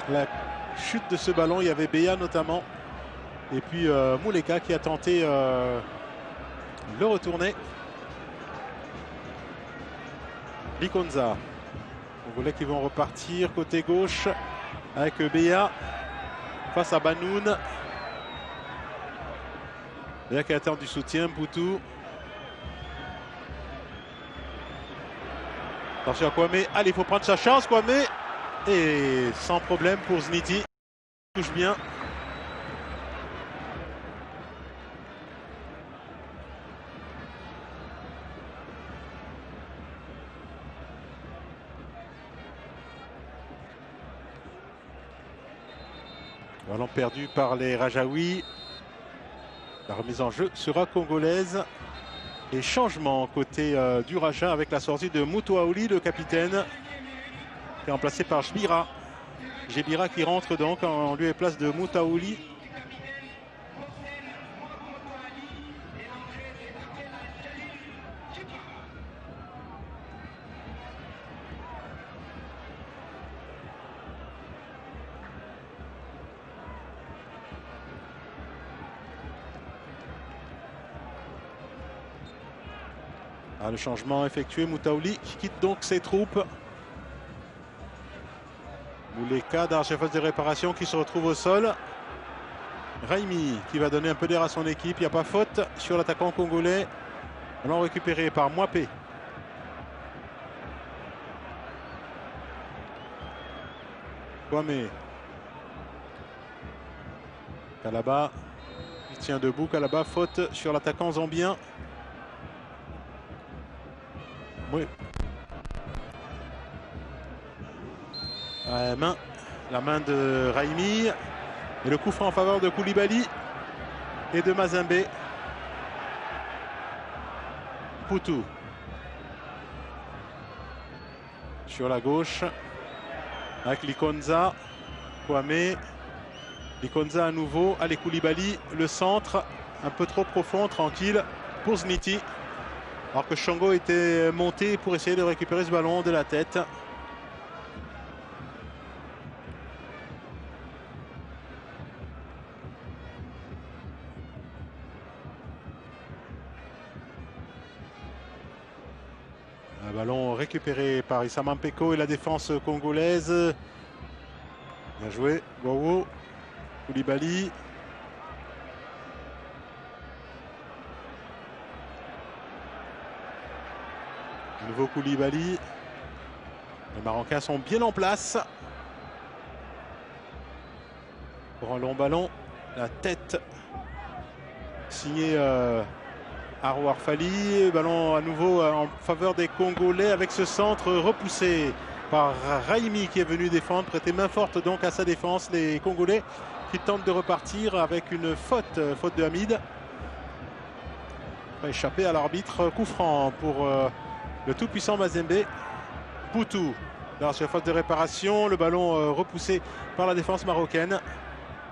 La chute de ce ballon, il y avait Beya notamment. Et puis Mouleka qui a tenté le retourner. Likonza. Congolais qui vont repartir côté gauche avec Beya face à Banoun. Beya qui attend du soutien, Poutou. Attention à Kwame. Allez, il faut prendre sa chance, Kwame. Et sans problème pour Zniti. Touche bien. Ballon perdu par les Rajaouis. La remise en jeu sera congolaise. Et changement côté du Raja avec la sortie de Moutouaouli, le capitaine, qui est remplacé par Jbira. Jbira qui rentre donc en lieu et place de Moutouaouli. Le changement effectué, Moutouaouli qui quitte donc ses troupes. Mouleka dans la phase de réparation qui se retrouve au sol. Raimi qui va donner un peu d'air à son équipe. Il n'y a pas faute sur l'attaquant congolais. Ballon récupéré par Mouapé. Kwame. Kalaba. Il tient debout. Kalaba, faute sur l'attaquant zambien. Oui. La main de Raimi. Et le coup franc en faveur de Koulibaly et de Mazembe. Poutou. Sur la gauche. Avec Likonza. Kwame. Likonza à nouveau. Allez, Koulibaly. Le centre. Un peu trop profond, tranquille. Pour Zniti. Alors que Shango était monté pour essayer de récupérer ce ballon de la tête. Un ballon récupéré par Issama Mpeko et la défense congolaise. Bien joué, Wawo, Koulibaly. Nouveau Koulibaly. Les Marocains sont bien en place. Pour un long ballon. La tête signée Arouar Fali. Ballon à nouveau en faveur des Congolais avec ce centre repoussé par Raimi qui est venu défendre. Prêter main forte donc à sa défense. Les Congolais qui tentent de repartir avec une faute de Hamid. Va échapper à l'arbitre. Coup franc pour le tout-puissant Mazembe. Poutou dans la surface de réparation. Le ballon repoussé par la défense marocaine.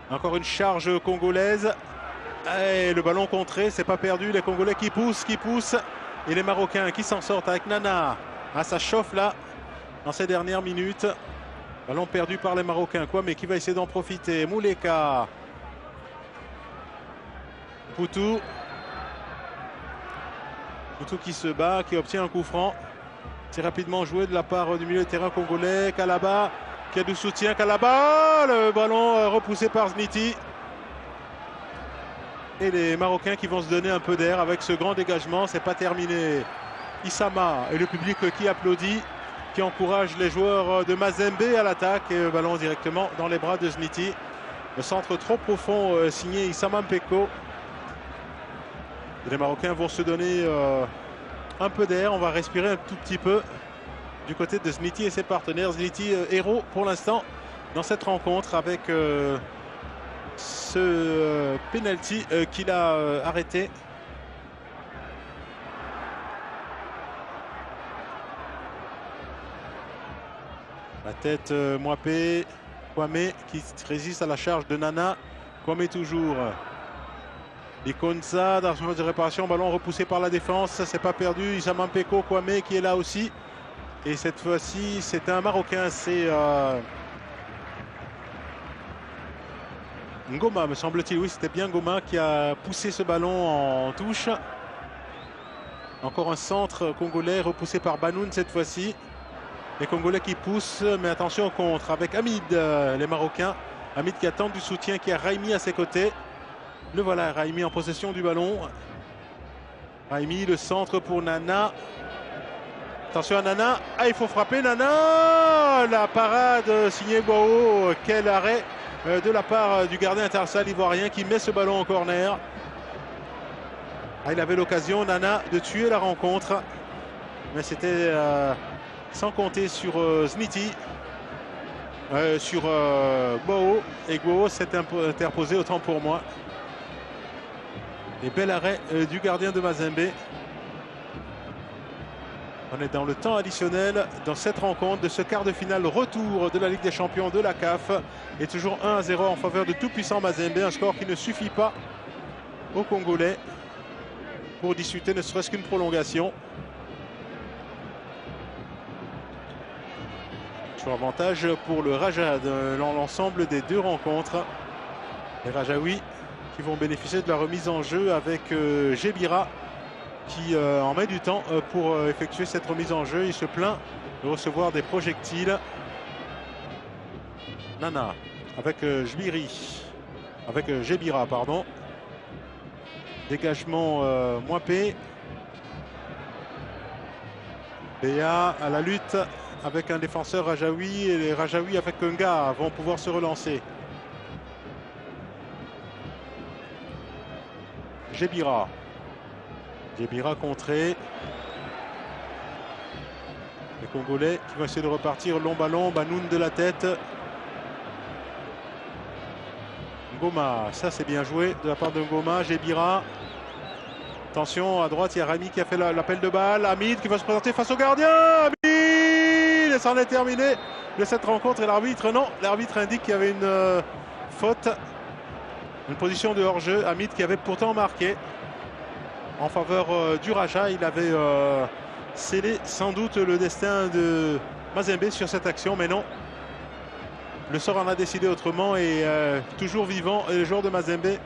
Encore une charge congolaise. Et le ballon contré, c'est pas perdu. Les Congolais qui poussent. Et les Marocains qui s'en sortent avec Nana. Ah, ça chauffe là dans ces dernières minutes. Ballon perdu par les Marocains. Kwame qui va essayer d'en profiter. Mouleka. Poutou. Poutou qui se bat, qui obtient un coup franc. C'est rapidement joué de la part du milieu de terrain congolais. Kalaba qui a du soutien. Kalaba, le ballon repoussé par Zniti. Et les Marocains qui vont se donner un peu d'air avec ce grand dégagement. C'est pas terminé. Issama et le public qui applaudit, qui encourage les joueurs de Mazembe à l'attaque. Et le ballon directement dans les bras de Zniti. Le centre trop profond signé Issama Mpeko. Les Marocains vont se donner un peu d'air. On va respirer un tout petit peu du côté de Zniti et ses partenaires. Zniti héros pour l'instant dans cette rencontre avec ce penalty qu'il a arrêté. La tête Mwape, Kwame qui résiste à la charge de Nana. Kwame toujours. Likonza dans son de réparation, ballon repoussé par la défense, ça c'est pas perdu. Issama Mpeko, Kwame qui est là aussi. Et cette fois-ci, c'est un Marocain, c'est Ngoma, me semble-t-il. Oui, c'était bien Ngoma qui a poussé ce ballon en touche. Encore un centre congolais repoussé par Banoun cette fois-ci. Les Congolais qui poussent, mais attention au contre avec Hamid, les Marocains. Hamid qui attend du soutien, qui a Raimi à ses côtés. Le voilà, Raimi en possession du ballon. Raimi, le centre pour Nana. Attention à Nana. Ah, il faut frapper Nana. La parade signée Boao. Quel arrêt de la part du gardien international ivoirien qui met ce ballon en corner. Ah, il avait l'occasion, Nana, de tuer la rencontre. Mais c'était sans compter sur Zniti. Sur Boao. Et Boao s'est interposé, autant pour moi. Et bel arrêt du gardien de Mazembe. On est dans le temps additionnel dans cette rencontre de ce quart de finale retour de la Ligue des Champions de la CAF. Et toujours 1-0 en faveur de tout-puissant Mazembe. Un score qui ne suffit pas aux Congolais pour disputer ne serait-ce qu'une prolongation. Toujours avantage pour le Raja dans l'ensemble des deux rencontres. Les Rajaouis qui vont bénéficier de la remise en jeu avec Jebira qui en met du temps pour effectuer cette remise en jeu. Il se plaint de recevoir des projectiles. Nana avec Jebira, pardon. Dégagement Mwape. Béa à la lutte avec un défenseur Rajaoui, et les Rajaouis avec Nga vont pouvoir se relancer. Jebira contré. Les Congolais qui vont essayer de repartir. Long ballon, Banoun de la tête. Ngoma, ça c'est bien joué de la part de Ngoma. Jebira. Attention, à droite, il y a Rami qui a fait l'appel de balle. Hamid qui va se présenter face au gardien. Hamid, et ça en est terminé de cette rencontre. Et l'arbitre, non, l'arbitre indique qu'il y avait une faute. Une position de hors-jeu. Hamid qui avait pourtant marqué en faveur du Raja. Il avait scellé sans doute le destin de Mazembe sur cette action, mais non. Le sort en a décidé autrement et toujours vivant les joueurs de Mazembe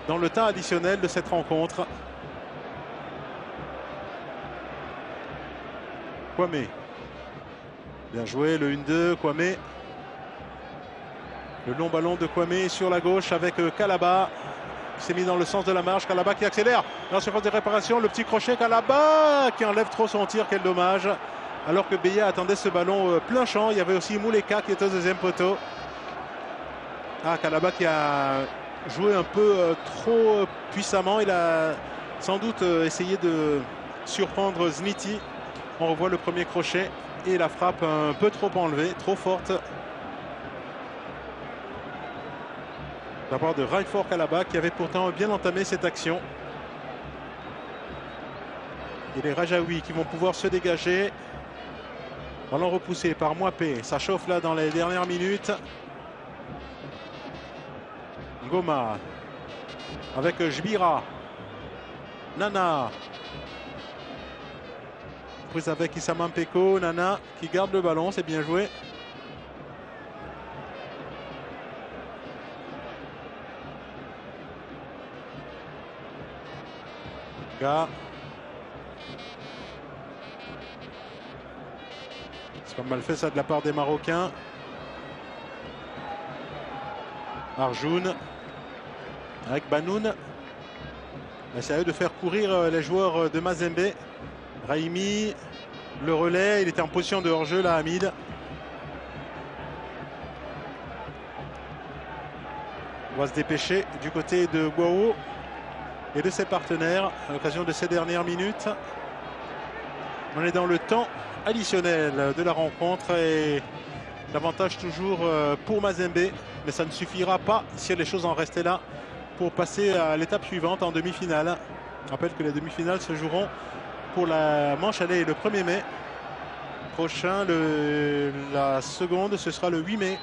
dans le temps additionnel de cette rencontre. Kwame. Bien joué, le 1-2, Kwame. Le long ballon de Kwame sur la gauche avec Kalaba. Qui s'est mis dans le sens de la marche. Kalaba qui accélère dans la surface de réparation. Le petit crochet, Kalaba qui enlève trop son tir. Quel dommage. Alors que Beya attendait ce ballon plein champ. Il y avait aussi Mouleka qui était au deuxième poteau. Ah, Kalaba qui a joué un peu trop puissamment. Il a sans doute essayé de surprendre Zniti. On revoit le premier crochet et la frappe un peu trop enlevée, trop forte. De la part de Raifor Kalaba qui avait pourtant bien entamé cette action. Et les Rajaouis qui vont pouvoir se dégager. Ballon repoussé par Mwape. Ça chauffe là dans les dernières minutes. Ngoma avec Jbira. Nana. Prise avec Issama Mpeko. Nana qui garde le ballon, c'est bien joué. Nga. C'est pas mal fait ça de la part des Marocains. Arjoun avec Banoun. C'est à eux de faire courir les joueurs de Mazembe. Raimi, le relais, il était en position de hors-jeu là, Hamid. On va se dépêcher du côté de Guao et de ses partenaires à l'occasion de ces dernières minutes. On est dans le temps additionnel de la rencontre et l'avantage toujours pour Mazembe, mais ça ne suffira pas si les choses en restaient là pour passer à l'étape suivante en demi-finale. Je rappelle que les demi-finales se joueront pour la manche aller le 1er mai prochain. La seconde, ce sera le 8 mai.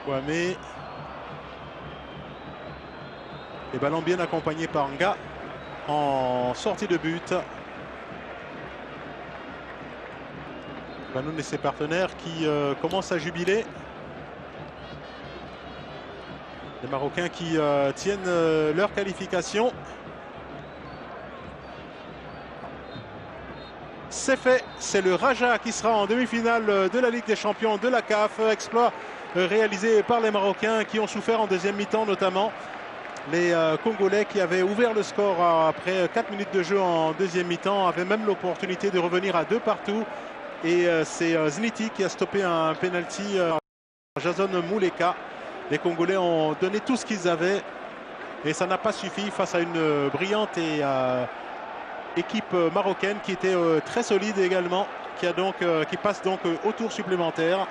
Kwame. Et ballon bien accompagné par Nga en sortie de but. Banoun et ses partenaires qui commencent à jubiler. Les Marocains qui tiennent leur qualification. C'est fait, c'est le Raja qui sera en demi-finale de la Ligue des Champions de la CAF. Exploit réalisé par les Marocains qui ont souffert en deuxième mi-temps notamment. Les Congolais qui avaient ouvert le score après 4 minutes de jeu en deuxième mi-temps avaient même l'opportunité de revenir à 2 partout. Et c'est Zniti qui a stoppé un penalty Jason Mouleka. Les Congolais ont donné tout ce qu'ils avaient et ça n'a pas suffi face à une brillante équipe marocaine qui était très solide également, qui passe donc au tour supplémentaire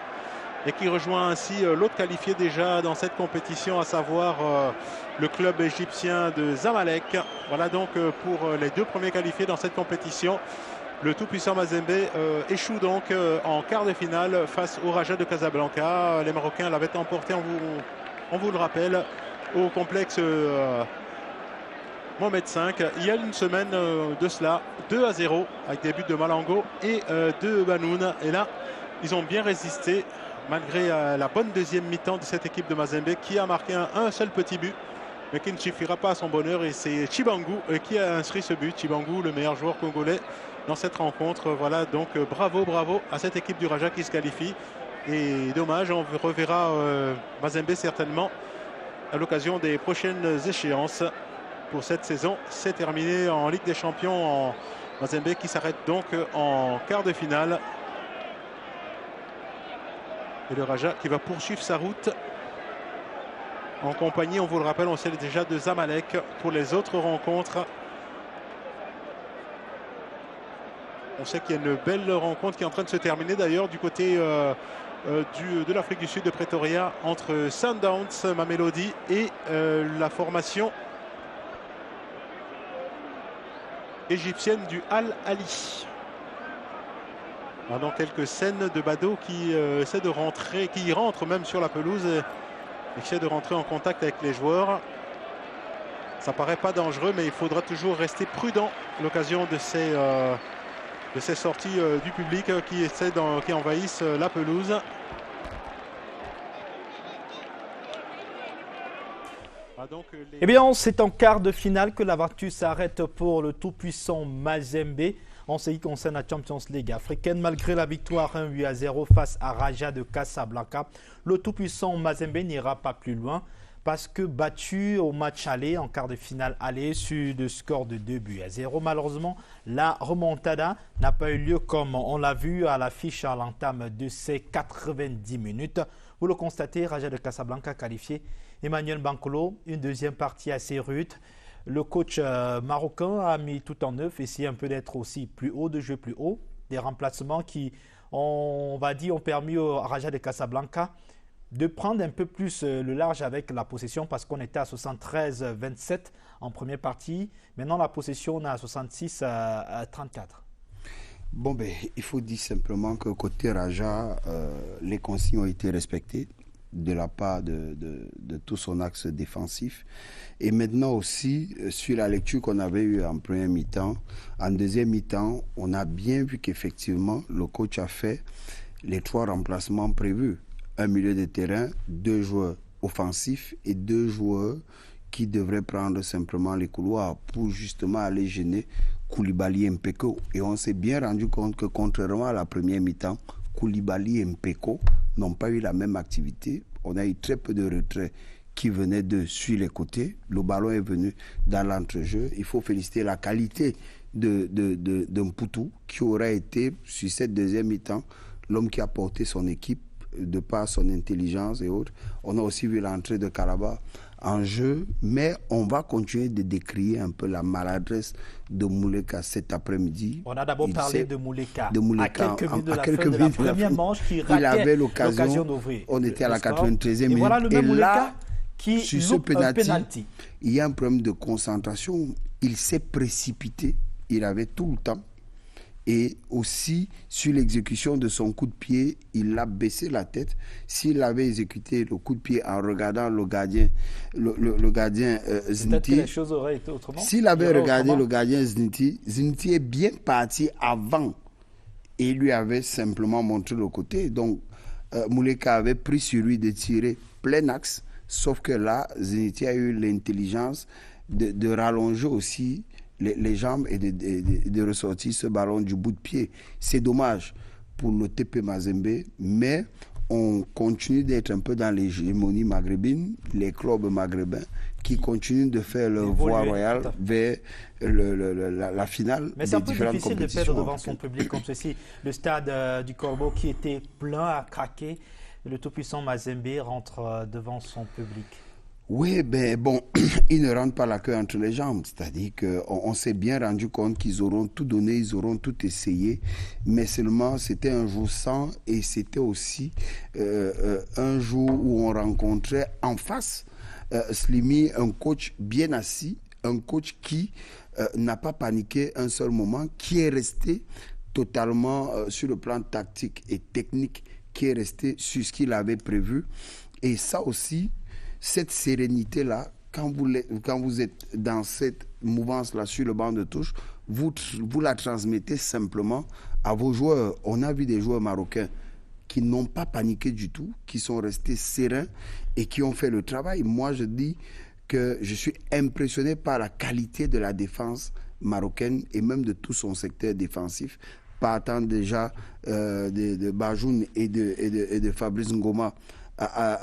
et qui rejoint ainsi l'autre qualifié déjà dans cette compétition, à savoir le club égyptien de Zamalek. Voilà donc pour les 2 premiers qualifiés dans cette compétition. Le tout-puissant Mazembe échoue donc en quart de finale face au Raja de Casablanca. Les Marocains l'avaient emporté, on vous le rappelle, au complexe Mohamed V. Il y a une semaine de cela, 2-0 avec des buts de Malango et de Banoun. Et là, ils ont bien résisté malgré la bonne deuxième mi-temps de cette équipe de Mazembe qui a marqué un seul petit but, mais qui ne suffira pas à son bonheur. Et c'est Chibangu qui a inscrit ce but. Chibangu, le meilleur joueur congolais dans cette rencontre. Voilà, donc bravo à cette équipe du Raja qui se qualifie. Et dommage, on reverra Mazembe certainement à l'occasion des prochaines échéances pour cette saison. C'est terminé en Ligue des Champions en Mazembe qui s'arrête donc en quart de finale. Et le Raja qui va poursuivre sa route en compagnie, on vous le rappelle, on sait déjà, de Zamalek pour les autres rencontres. On sait qu'il y a une belle rencontre qui est en train de se terminer d'ailleurs du côté de l'Afrique du Sud, de Pretoria, entre Sundowns, Mamelodi et la formation égyptienne du Al-Ali. Donc quelques scènes de Bado qui essaie de rentrer, qui rentre même sur la pelouse et qui essaie de rentrer en contact avec les joueurs. Ça paraît pas dangereux, mais il faudra toujours rester prudent à l'occasion de ces sorties du public qui envahissent la pelouse. Eh bien, c'est en quart de finale que l'aventure s'arrête pour le tout-puissant Mazembe en ce qui concerne la Champions League africaine. Malgré la victoire 1-8-0 face à Raja de Casablanca, le tout-puissant Mazembe n'ira pas plus loin parce que battu au match aller, en quart de finale aller, sur le score de 2-0. Malheureusement, la remontada n'a pas eu lieu comme on l'a vu à l'affiche à l'entame de ces 90 minutes. Vous le constatez, Raja de Casablanca qualifié. Emmanuel Bankolo, une deuxième partie assez rude. Le coach marocain a mis tout en œuvre, essayé un peu d'être aussi plus haut, de jouer plus haut. Des remplacements qui, on va dire, ont permis au Raja de Casablanca de prendre un peu plus le large avec la possession parce qu'on était à 73-27 en première partie. Maintenant, la possession, on est à 66-34. Bon, ben, il faut dire simplement que côté Raja, les consignes ont été respectées de la part de tout son axe défensif. Et maintenant aussi, sur la lecture qu'on avait eue en première mi-temps, en deuxième mi-temps, on a bien vu qu'effectivement, le coach a fait les 3 remplacements prévus. Un milieu de terrain, 2 joueurs offensifs et 2 joueurs qui devrait prendre simplement les couloirs pour justement aller gêner Koulibaly et Mpeko. Et on s'est bien rendu compte que contrairement à la première mi-temps, Koulibaly et Mpeko n'ont pas eu la même activité. On a eu très peu de retraits qui venaient de sur les côtés. Le ballon est venu dans l'entrejeu. Il faut féliciter la qualité de Mputu, qui aurait été, sur cette deuxième mi-temps, l'homme qui a porté son équipe de par son intelligence et autres. On a aussi vu l'entrée de Karaba en jeu, mais on va continuer de décrier un peu la maladresse de Mouleka cet après-midi. On a d'abord parlé de Mouleka. À quelques minutes de la fin de la première manche qui ratait l'occasion d'ouvrir. On était à la 93e minute. Voilà le même Mouleka qui sur ce penalty. Il y a un problème de concentration. Il s'est précipité. Il avait tout le temps. Et aussi, sur l'exécution de son coup de pied, il a baissé la tête. S'il avait exécuté le coup de pied en regardant le gardien, le gardien Zinti, peut-être que les choses auraient été autrement. S'il avait regardé le gardien Zinti, Zinti est bien parti avant et lui avait simplement montré le côté. Donc, Mouleka avait pris sur lui de tirer plein axe, sauf que là, Zinti a eu l'intelligence de rallonger aussi les jambes et de ressortir ce ballon du bout de pied. C'est dommage pour le TP Mazembe, mais on continue d'être un peu dans l'hégémonie maghrébine, les clubs maghrébins qui continuent de faire leur voie royale vers la finale. Mais c'est un peu difficile de perdre devant son public comme ceci. Le stade du Corbeau qui était plein à craquer, le tout-puissant Mazembe rentre devant son public. Oui, ben bon, ils ne rentrent pas la queue entre les jambes. C'est-à-dire qu'on s'est bien rendu compte qu'ils auront tout donné, ils auront tout essayé. Mais seulement, c'était un jour sans et c'était aussi un jour où on rencontrait en face Slimy, un coach bien assis, un coach qui n'a pas paniqué un seul moment, qui est resté totalement sur le plan tactique et technique, qui est resté sur ce qu'il avait prévu. Et ça aussi, cette sérénité-là, quand vous êtes dans cette mouvance-là sur le banc de touche, vous la transmettez simplement à vos joueurs. On a vu des joueurs marocains qui n'ont pas paniqué du tout, qui sont restés sereins et qui ont fait le travail. Moi, je dis que je suis impressionné par la qualité de la défense marocaine et même de tout son secteur défensif, partant déjà de Bajoun et de Fabrice Ngoma,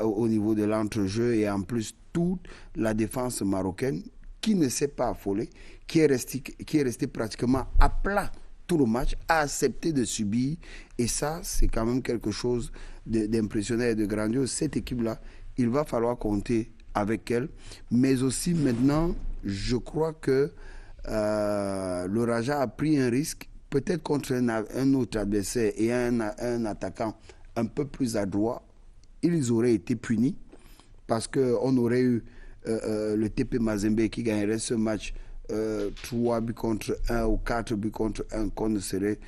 au niveau de l'entrejeu et en plus toute la défense marocaine qui ne s'est pas affolée, qui est restée pratiquement à plat tout le match, a accepté de subir et ça c'est quand même quelque chose d'impressionnant et de grandiose. Cette équipe-là, il va falloir compter avec elle, mais aussi maintenant je crois que le Raja a pris un risque peut-être contre un autre adversaire et un attaquant un peu plus adroit. Ils auraient été punis parce qu'on aurait eu le TP Mazembe qui gagnerait ce match 3 buts contre 1 ou 4 buts contre 1 qu'on ne serait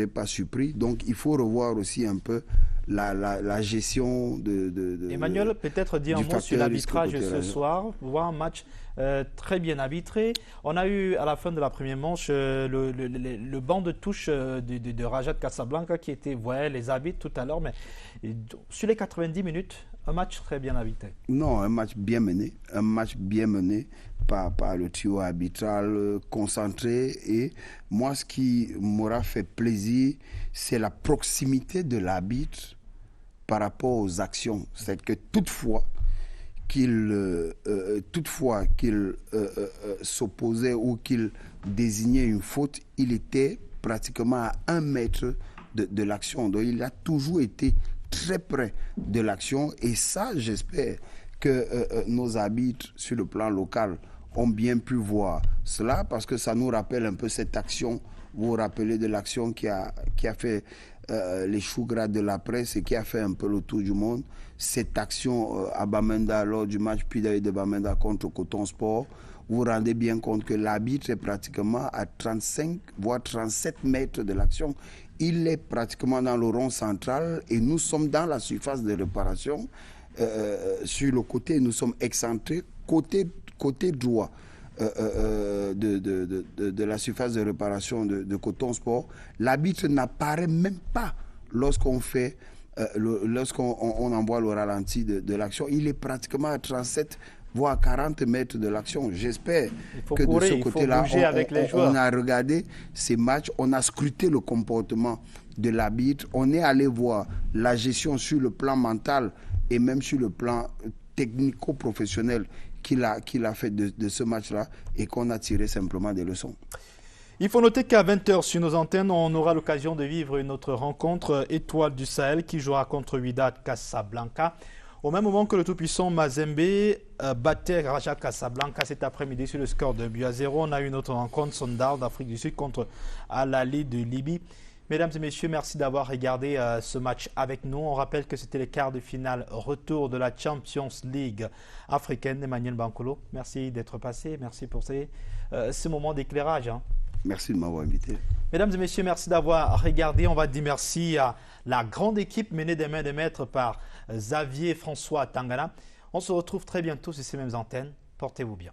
pas surpris. Donc il faut revoir aussi un peu la gestion de Emmanuel, peut-être dire un mot sur l'arbitrage ce soir. Voir un match très bien arbitré. On a eu à la fin de la première manche le banc de touche de Raja de Casablanca qui était, les arbitres tout à l'heure, mais sur les 90 minutes, un match très bien arbitré. Non, un match bien mené par le trio arbitral concentré. Et moi, ce qui m'aura fait plaisir, c'est la proximité de l'arbitre par rapport aux actions. C'est que toutefois qu'il s'opposait ou qu'il désignait une faute, il était pratiquement à 1 mètre de l'action. Donc il a toujours été très près de l'action et ça, j'espère que nos arbitres sur le plan local ont bien pu voir cela parce que ça nous rappelle un peu cette action. Vous vous rappelez de l'action qui a fait les choux gras de la presse et qui a fait un peu le tour du monde. Cette action à Bamenda lors du match Puy de Bamenda contre Coton Sport, vous vous rendez bien compte que l'arbitre est pratiquement à 35 voire 37 mètres de l'action. Il est pratiquement dans le rond central et nous sommes dans la surface de réparation. Sur le côté, nous sommes excentrés côté droit de la surface de réparation de Coton Sport. L'arbitre n'apparaît même pas lorsqu'on envoie le ralenti de l'action. Il est pratiquement à 37 voire 40 mètres de l'action. J'espère que courir, de ce côté-là, on a regardé ces matchs, on a scruté le comportement de l'arbitre, on est allé voir la gestion sur le plan mental et même sur le plan technico-professionnel qu'il a fait de ce match-là et qu'on a tiré simplement des leçons. Il faut noter qu'à 20h sur nos antennes, on aura l'occasion de vivre une autre rencontre Étoile du Sahel qui jouera contre Wydad Casablanca. Au même moment que le tout-puissant Mazembe battait Raja Casablanca cet après-midi sur le score de 2-0, on a eu une autre rencontre Sondar d'Afrique du Sud contre Al Ahly de Libye. Mesdames et messieurs, merci d'avoir regardé ce match avec nous. On rappelle que c'était les quarts de finale retour de la Champions League africaine. Emmanuel Bankolo, merci d'être passé. Merci pour ce moment d'éclairage. Merci de m'avoir invité. Mesdames et messieurs, merci d'avoir regardé. On va dire merci à la grande équipe menée des mains de maître par Xavier François Tangana. On se retrouve très bientôt sur ces mêmes antennes. Portez-vous bien.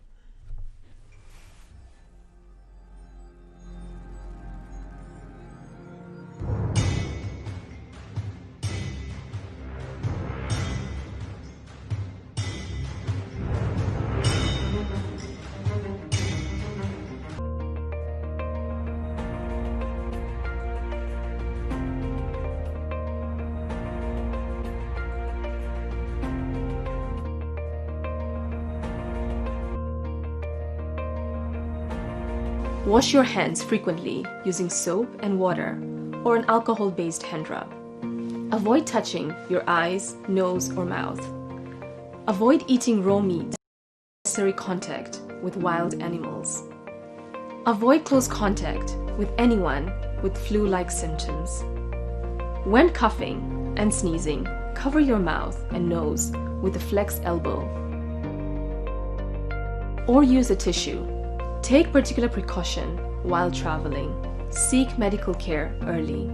Wash your hands frequently using soap and water or an alcohol-based hand rub. Avoid touching your eyes, nose, or mouth. Avoid eating raw meat, unnecessary contact with wild animals. Avoid close contact with anyone with flu-like symptoms. When coughing and sneezing, cover your mouth and nose with a flex elbow or use a tissue. Take particular precaution while traveling. Seek medical care early.